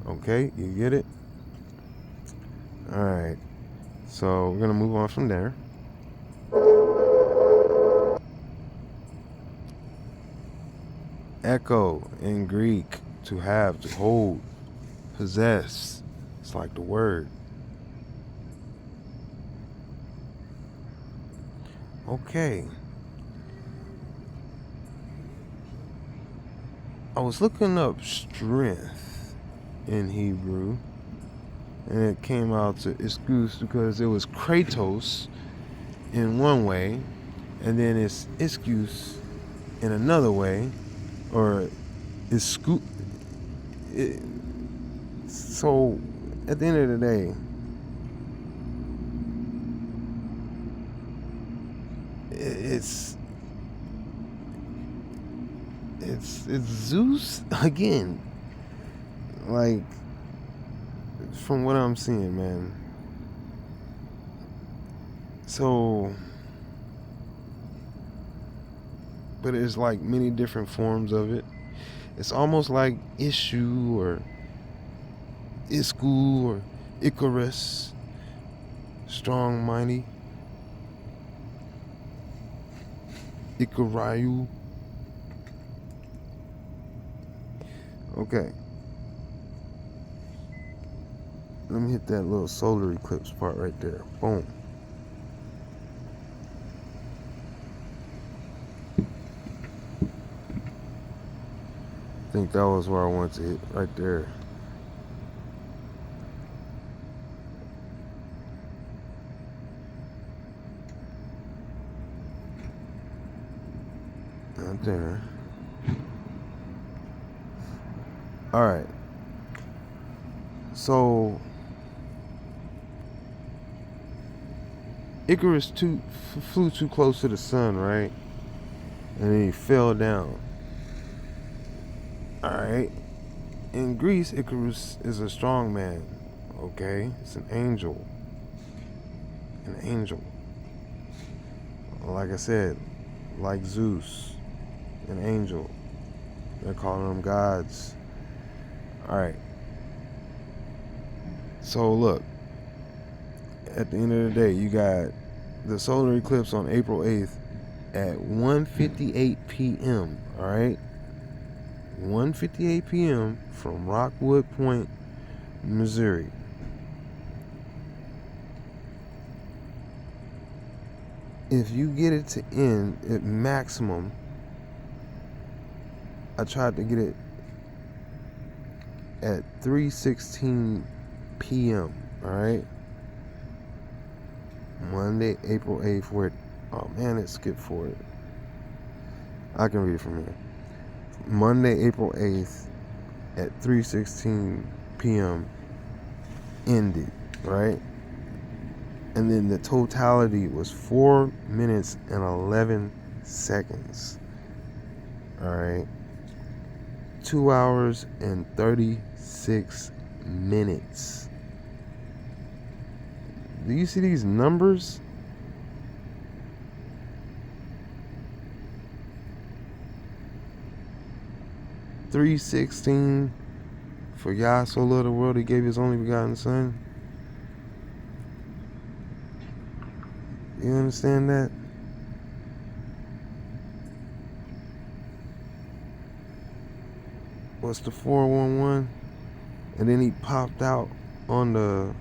Okay, you get it? Alright. So we're gonna move on from there. Echo in Greek, to have, to hold, possess. It's like the word. Okay. I was looking up strength in Hebrew, and it came out to excuse, because it was kratos in one way, and then it's excuse in another way, or excuse. So at the end of the day, it's Zeus again. Like, from what I'm seeing, man. So, but there's like many different forms of it. It's almost like Ishu or Isku or Icarus, strong, mighty. Ikarayu. Okay. Let me hit that little solar eclipse part right there. Boom. I think that was where I wanted to hit, right there. Right there. Alright. So Icarus flew too close to the sun, right? And then he fell down. Alright. In Greece, Icarus is a strong man. Okay? It's an angel. An angel. Like I said, like Zeus. An angel. They're calling them gods. Alright. So look, at the end of the day, you got the solar eclipse on April 8th at 1:58 p.m. Alright? 1:58 p.m. from Rockwood Point, Missouri. If you get it to end at maximum, I tried to get it at 3:16 p.m. Alright? Monday, April 8th, where, oh man, it skipped forward. I can read it from here. Monday, April 8th at 3:16 p.m. ended, right? And then the totality was 4 minutes and 11 seconds. Alright? 2 hours and 36 minutes. Do you see these numbers? $3.16 for Yah so loved the world he gave his only begotten son. You understand that? What's the 411? And then he popped out on the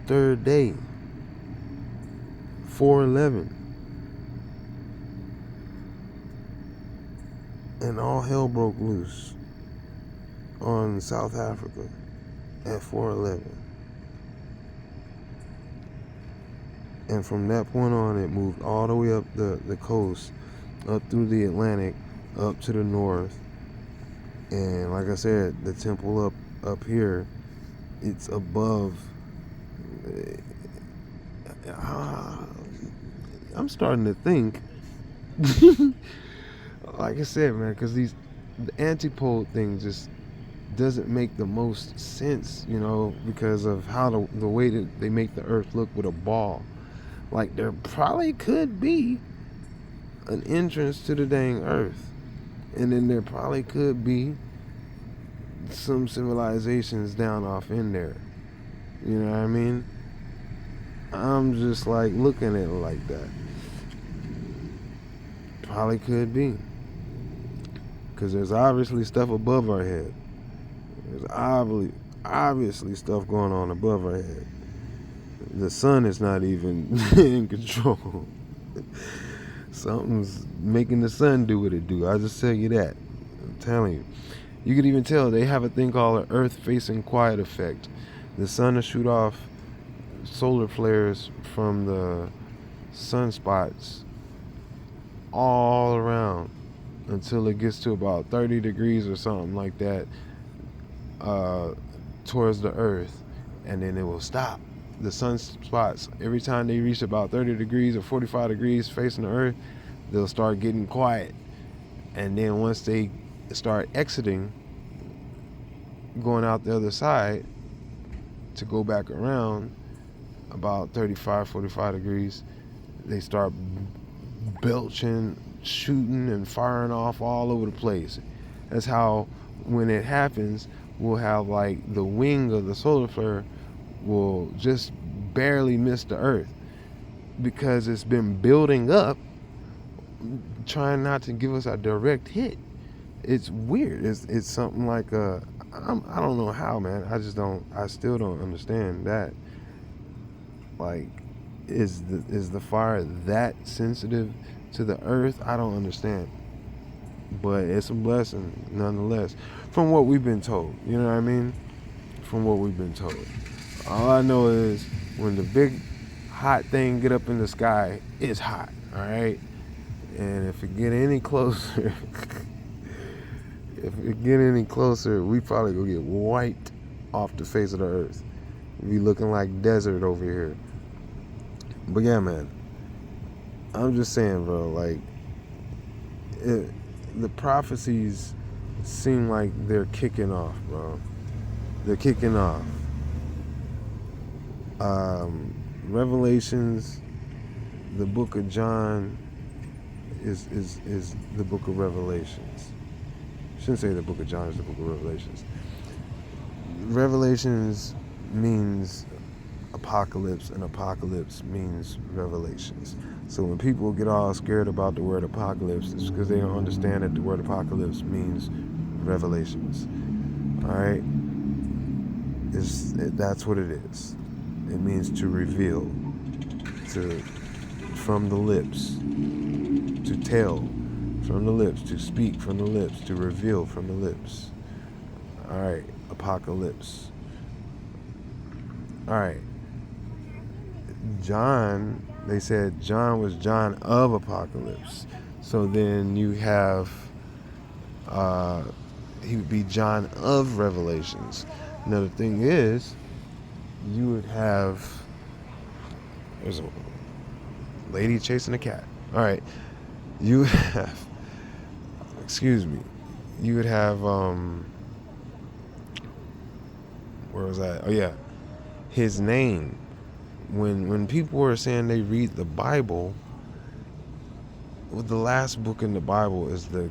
third day, 411, and all hell broke loose on South Africa at 411. And from that point on, it moved all the way up the coast, up through the Atlantic, up to the north. And like I said, the temple up here, it's above. I'm starting to think, like I said, man, because the antipode thing just doesn't make the most sense, because of how the way that they make the earth look with a ball. Like, there probably could be an entrance to the dang earth, and then there probably could be some civilizations down off in there. You know what I mean? I'm just like looking at it like that. Probably could be, because there's obviously stuff above our head. There's obviously stuff going on above our head. The sun is not even in control. Something's making the sun do what it do. I'll just tell you that. I'm telling you. You could even tell they have a thing called an Earth-facing quiet effect. The sun will shoot off solar flares from the sunspots all around until it gets to about 30 degrees or something like that towards the earth, and then it will stop. The sunspots, every time they reach about 30 degrees or 45 degrees facing the earth, they'll start getting quiet. And then once they start exiting, going out the other side to go back around about 35, 45 degrees, they start belching, shooting, and firing off all over the place. That's how, when it happens, we'll have like the wing of the solar flare will just barely miss the earth, because it's been building up, trying not to give us a direct hit. It's weird. It's something like I don't know how, man. I still don't understand that. Like, is the fire that sensitive to the earth? I don't understand. But it's a blessing nonetheless, from what we've been told. You know what I mean? From what we've been told. All I know is when the big hot thing get up in the sky, it's hot, all right? And if it get any closer, we probably gonna get wiped off the face of the earth. We be looking like desert over here. But yeah, man, I'm just saying, bro, like, the prophecies seem like they're kicking off, bro. They're kicking off. Revelations, the book of John is the book of Revelations. I shouldn't say the book of John is the book of Revelations. Revelations means apocalypse, and apocalypse means revelations. So when people get all scared about the word apocalypse, it's because they don't understand that the word apocalypse means revelations. All right? That's what it is. It means to reveal, from the lips, to tell from the lips, to speak from the lips, to reveal from the lips. All right, apocalypse. All right. John, they said John was John of Apocalypse. So then you have, he would be John of Revelations. Now the thing is, you would have, there's a lady chasing a cat. All right. You would have, you would have, where was I? Oh yeah, his name. When people were saying they read the Bible, the last book in the Bible is the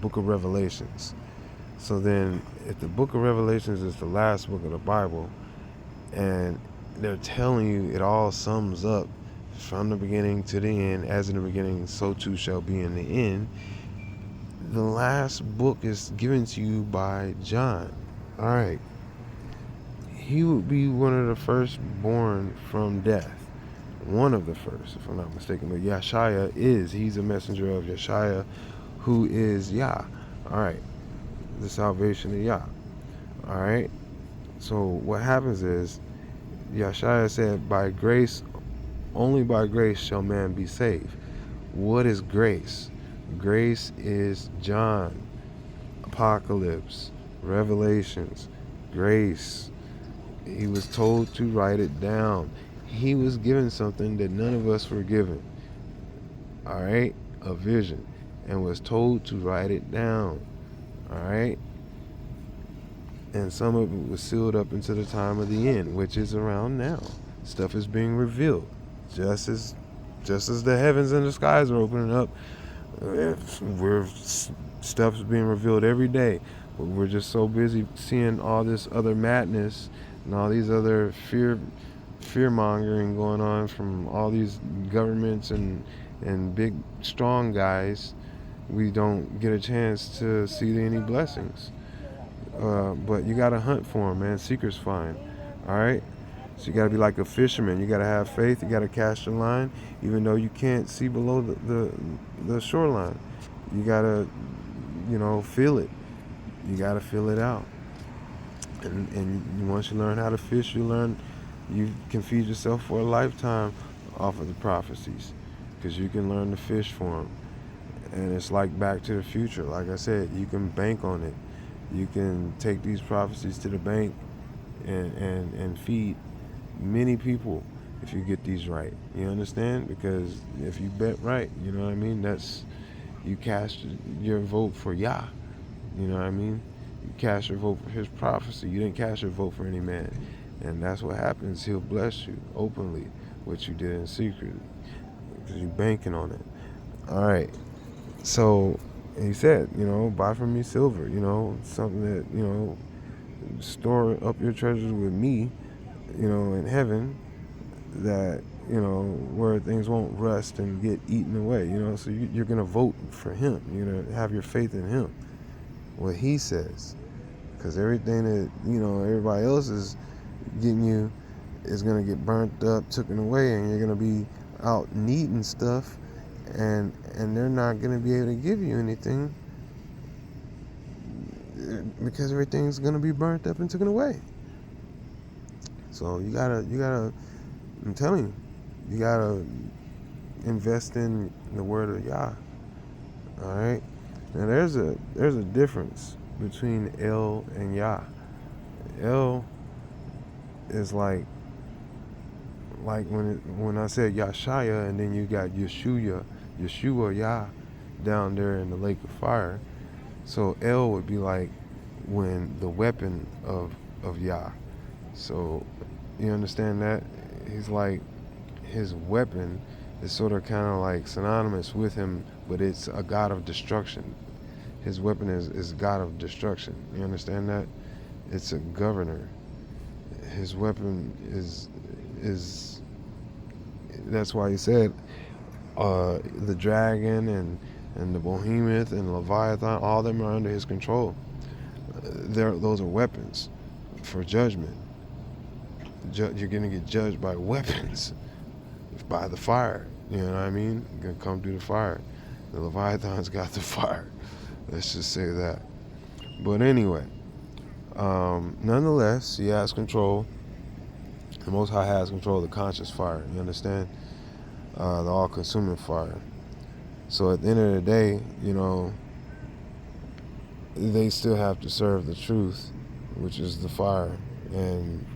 book of Revelations. So then, if the book of Revelations is the last book of the Bible, and they're telling you it all sums up from the beginning to the end, as in the beginning, so too shall be in the end, the last book is given to you by John. All right. He would be one of the first born from death. One of the first, if I'm not mistaken. But Yeshaya he's a messenger of Yeshaya, who is Yah. All right. The salvation of Yah. All right. So what happens is, Yeshaya said, by grace Only by grace shall man be saved. What is grace? Grace is John, Apocalypse, Revelations. Grace. He was told to write it down. He was given something that none of us were given. All right? A vision. And was told to write it down. All right? And some of it was sealed up into the time of the end, which is around now. Stuff is being revealed. Just as the heavens and the skies are opening up, stuff's being revealed every day. But we're just so busy seeing all this other madness and all these other fear mongering going on from all these governments and big strong guys. We don't get a chance to see any blessings. But you gotta hunt for them, man. Seekers find. All right. So you gotta be like a fisherman. You gotta have faith. You gotta cast your line, even though you can't see below the shoreline. You gotta, feel it. You gotta feel it out. And once you learn how to fish, you can feed yourself for a lifetime off of the prophecies, because you can learn to fish for them. And it's like Back to the Future. Like I said, you can bank on it. You can take these prophecies to the bank and feed many people if you get these right. You understand? Because if you bet right, you know what I mean? You cast your vote for Yah. You know what I mean? You cast your vote for his prophecy. You didn't cast your vote for any man. And that's what happens. He'll bless you openly, what you did in secret, because you're banking on it. All right. So he said, buy from me silver, something that, store up your treasures with me, in heaven, that, where things won't rust and get eaten away, so you're going to vote for him. You're going to have your faith in him, what he says, because everything that, everybody else is getting you is going to get burnt up, taken away, and you're going to be out needing stuff, and they're not going to be able to give you anything, because everything's going to be burnt up and taken away. So you gotta, I'm telling you, you gotta invest in the word of Yah. All right. Now there's a difference between El and Yah. El is like when I said Yashaya, and then you got Yeshua Yah down there in the lake of fire. So El would be like when the weapon of Yah. So you understand that? He's like, his weapon is sort of kind of like synonymous with him, but it's a god of destruction. His weapon is god of destruction. You understand that? It's a governor. His weapon is that's why he said the dragon and the behemoth and Leviathan, all of them are under his control. Those are weapons for judgment. You're going to get judged by weapons, by the fire. You know what I mean? You're going to come through the fire. The Leviathan's got the fire. Let's just say that. But anyway, nonetheless, he has control. The Most High has control of the conscious fire. You understand? The all-consuming fire. So at the end of the day, they still have to serve the truth, which is the fire. And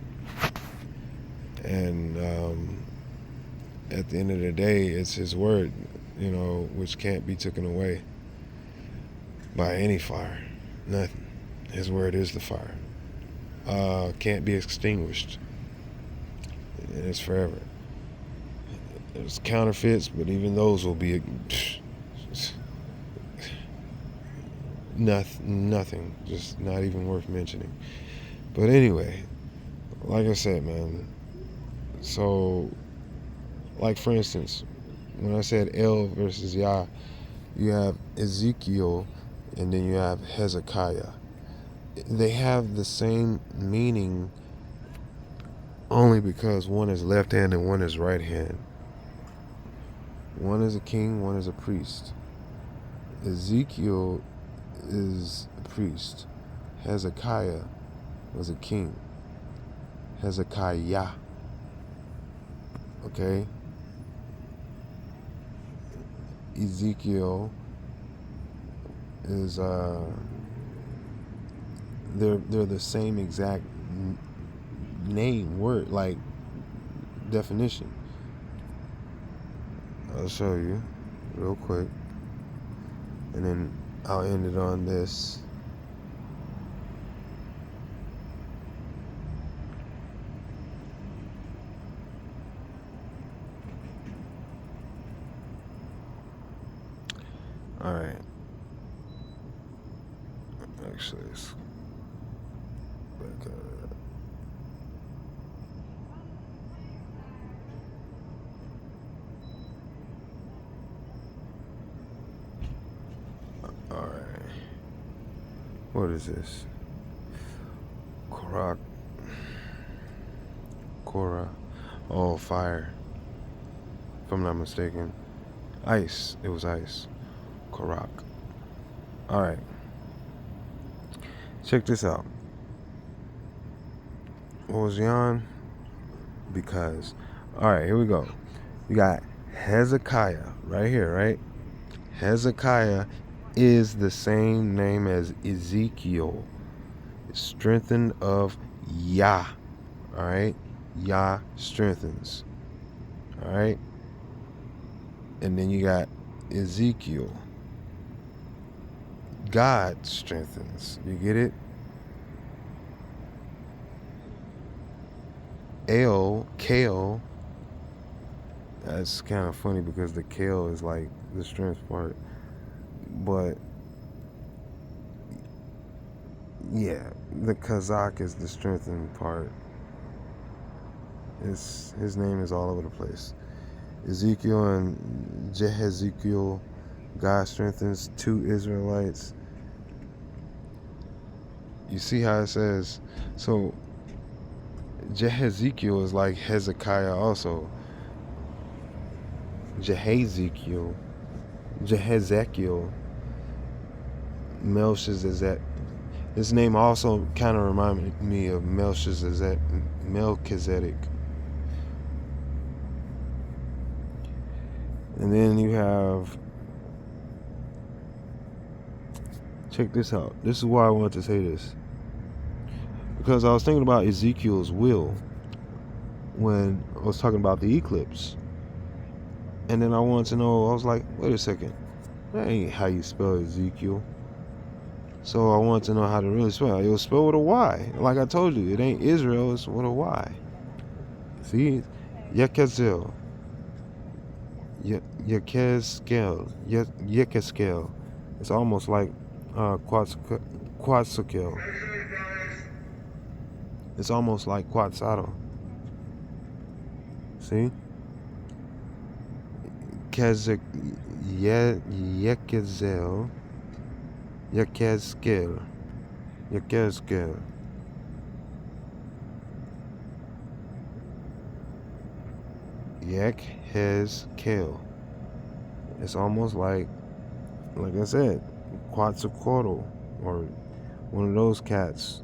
at the end of the day, it's his word, which can't be taken away by any fire. Nothing. His word is the fire. Can't be extinguished. And it's forever. There's counterfeits, but even those will be nothing. Just not even worth mentioning. But anyway, like I said, man. So, like for instance, when I said El versus Yah, you have Ezekiel and then you have Hezekiah. They have the same meaning only because one is left hand and one is right hand. One is a king, one is a priest. Ezekiel is a priest. Hezekiah was a king. Hezekiah. Okay? Ezekiel is they're the same exact name, word, like definition. I'll show you real quick, and then I'll end it on this. All right. Actually, it's back up. All right. What is this? Korah. Oh, fire. If I'm not mistaken. Ice. It was ice. Korah. All right. Check this out. What was on? Because. All right, here we go. We got Hezekiah right here, right? Hezekiah is the same name as Ezekiel. Strengthened of Yah. All right? Yah strengthens. All right? And then you got Ezekiel. God strengthens. You get it? Kale. That's kind of funny because the kale is like the strength part. But yeah, the Kazakh is the strengthening part. His name is all over the place. Ezekiel and Jehezekiel, God strengthens 2 Israelites. You see how it says, so Jehezekiel is like Hezekiah also. Jehezekiel, Melchizedek. His name also kind of reminded me of Melchizedek. And then you have, check this out. This is why I wanted to say this. Because I was thinking about Ezekiel's will when I was talking about the eclipse. And then I wanted to know, I was like, wait a second. That ain't how you spell Ezekiel. So I wanted to know how to really spell it. It was spelled with a Y. Like I told you, it ain't Israel, it's with a Y. See? Yekhazel. Yekhazel. It's almost like Quetzalcoatl. It's almost like Quetzalcoatl. See? Yekhazel. Yekhazel. Yekhazel. It's almost like I said, Quetzalcoatl, or one of those cats.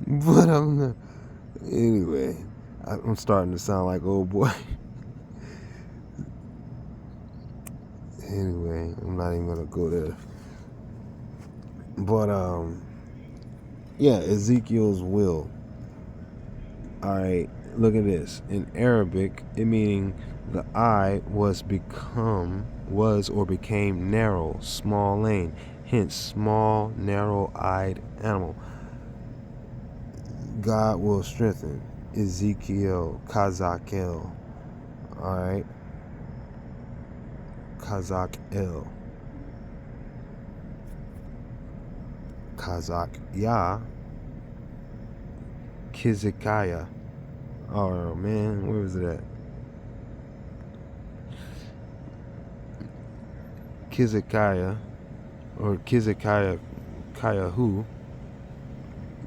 but I'm not. Anyway, I'm starting to sound like old boy. Anyway, I'm not even gonna go there. But yeah, Ezekiel's will. All right, look at this. In Arabic, it meaning the eye was or became narrow, small lane. Hence, small, narrow-eyed animal. God will strengthen. Ezekiel, Kazakel. All right. Kazak-el. Kazak-ya. Kizikiah. Oh man, where was it at? Kizikiah, or Kizikiah, who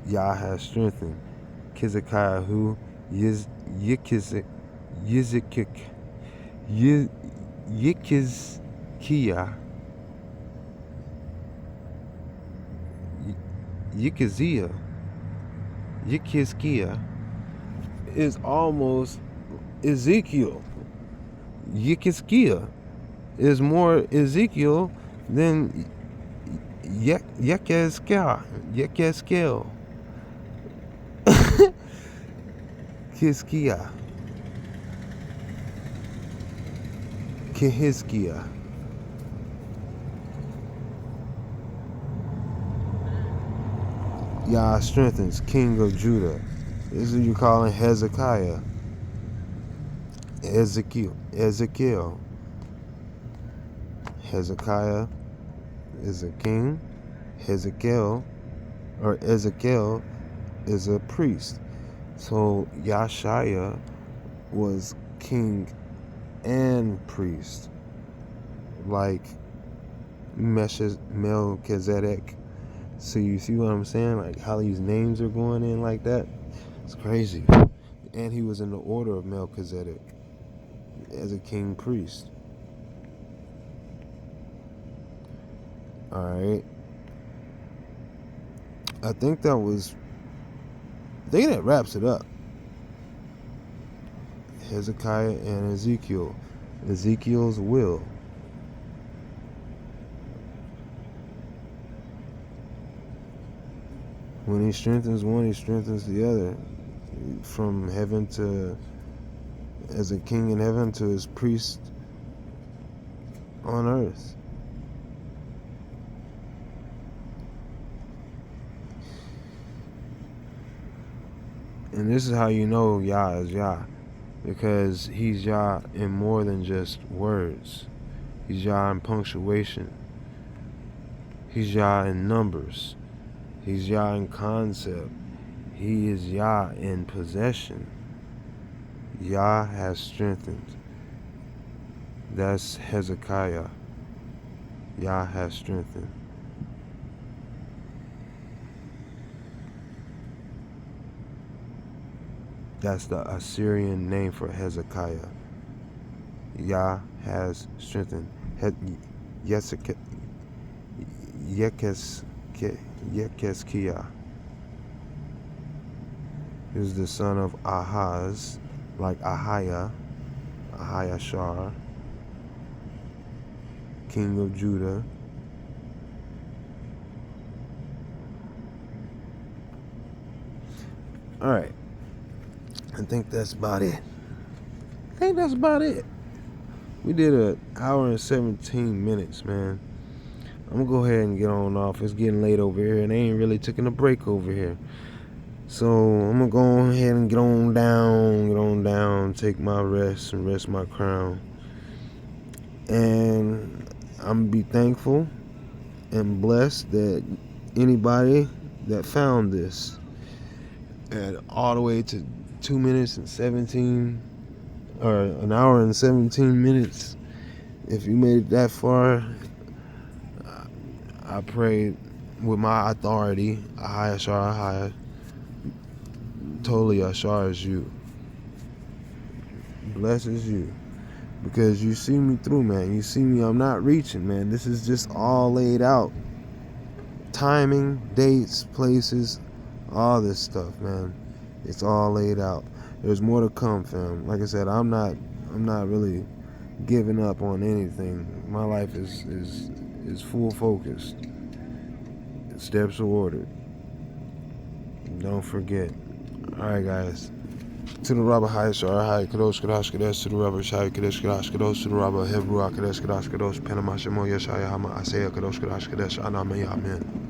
Yah has strengthened. Kizikiah who Yikizkiah. Yikizkiah is almost Ezekiel. Yekiskia is more Ezekiel than Yekeskel. Kiskia. Kehiskia. Yah strengthens, King of Judah. This is what you calling Hezekiah. Ezekiel. Hezekiah is a king. Ezekiel is a priest. So Yashaya was king and priest, like Melchizedek. So you see what I'm saying? Like how these names are going in like that? It's crazy. And he was in the order of Melchizedek as a king priest. Alright. I think that wraps it up. Hezekiah and Ezekiel. Ezekiel's will. When he strengthens one, he strengthens the other. From heaven to, as a king in heaven, to his priest on earth. And this is how you know Yah is Yah. Because he's Yah in more than just words. He's Yah in punctuation. He's Yah in numbers. He's Yah in concept. He is Yah in possession. Yah has strengthened. That's Hezekiah. Yah has strengthened. That's the Assyrian name for Hezekiah. Yah has strengthened. Yekeskia is the son of Ahaz, like Ahayashar, king of Judah. All right. I think that's about it. We did an hour and 17 minutes, man. I'm gonna go ahead and get on off. It's getting late over here, and they ain't really taking a break over here. So I'm gonna go ahead and get on down, take my rest and rest my crown. And I'm gonna be thankful and blessed that anybody that found this and all the way to 2 minutes and 17 or an hour and 17 minutes, if you made it that far, I pray with my authority, Ahayashar, totally Ashar you, blesses you, because you see me through, man. You see me, I'm not reaching, man. This is just all laid out. Timing, dates, places, all this stuff, man. It's all laid out. There's more to come, fam. Like I said, I'm not really giving up on anything. My life is full focused. Steps are ordered. Don't forget. Alright, guys. To the Rabbi Hayashar, Hay Kadosh Kadosh Kadosh, to the Rabbi Shai Kadosh Kadosh Kadosh, to the Rabbi Hebrew Kadosh Kadosh Kadosh, Panama Shemo Yeshaya Hama Asaya Kadosh Kadosh Kadosh, Anam Amen.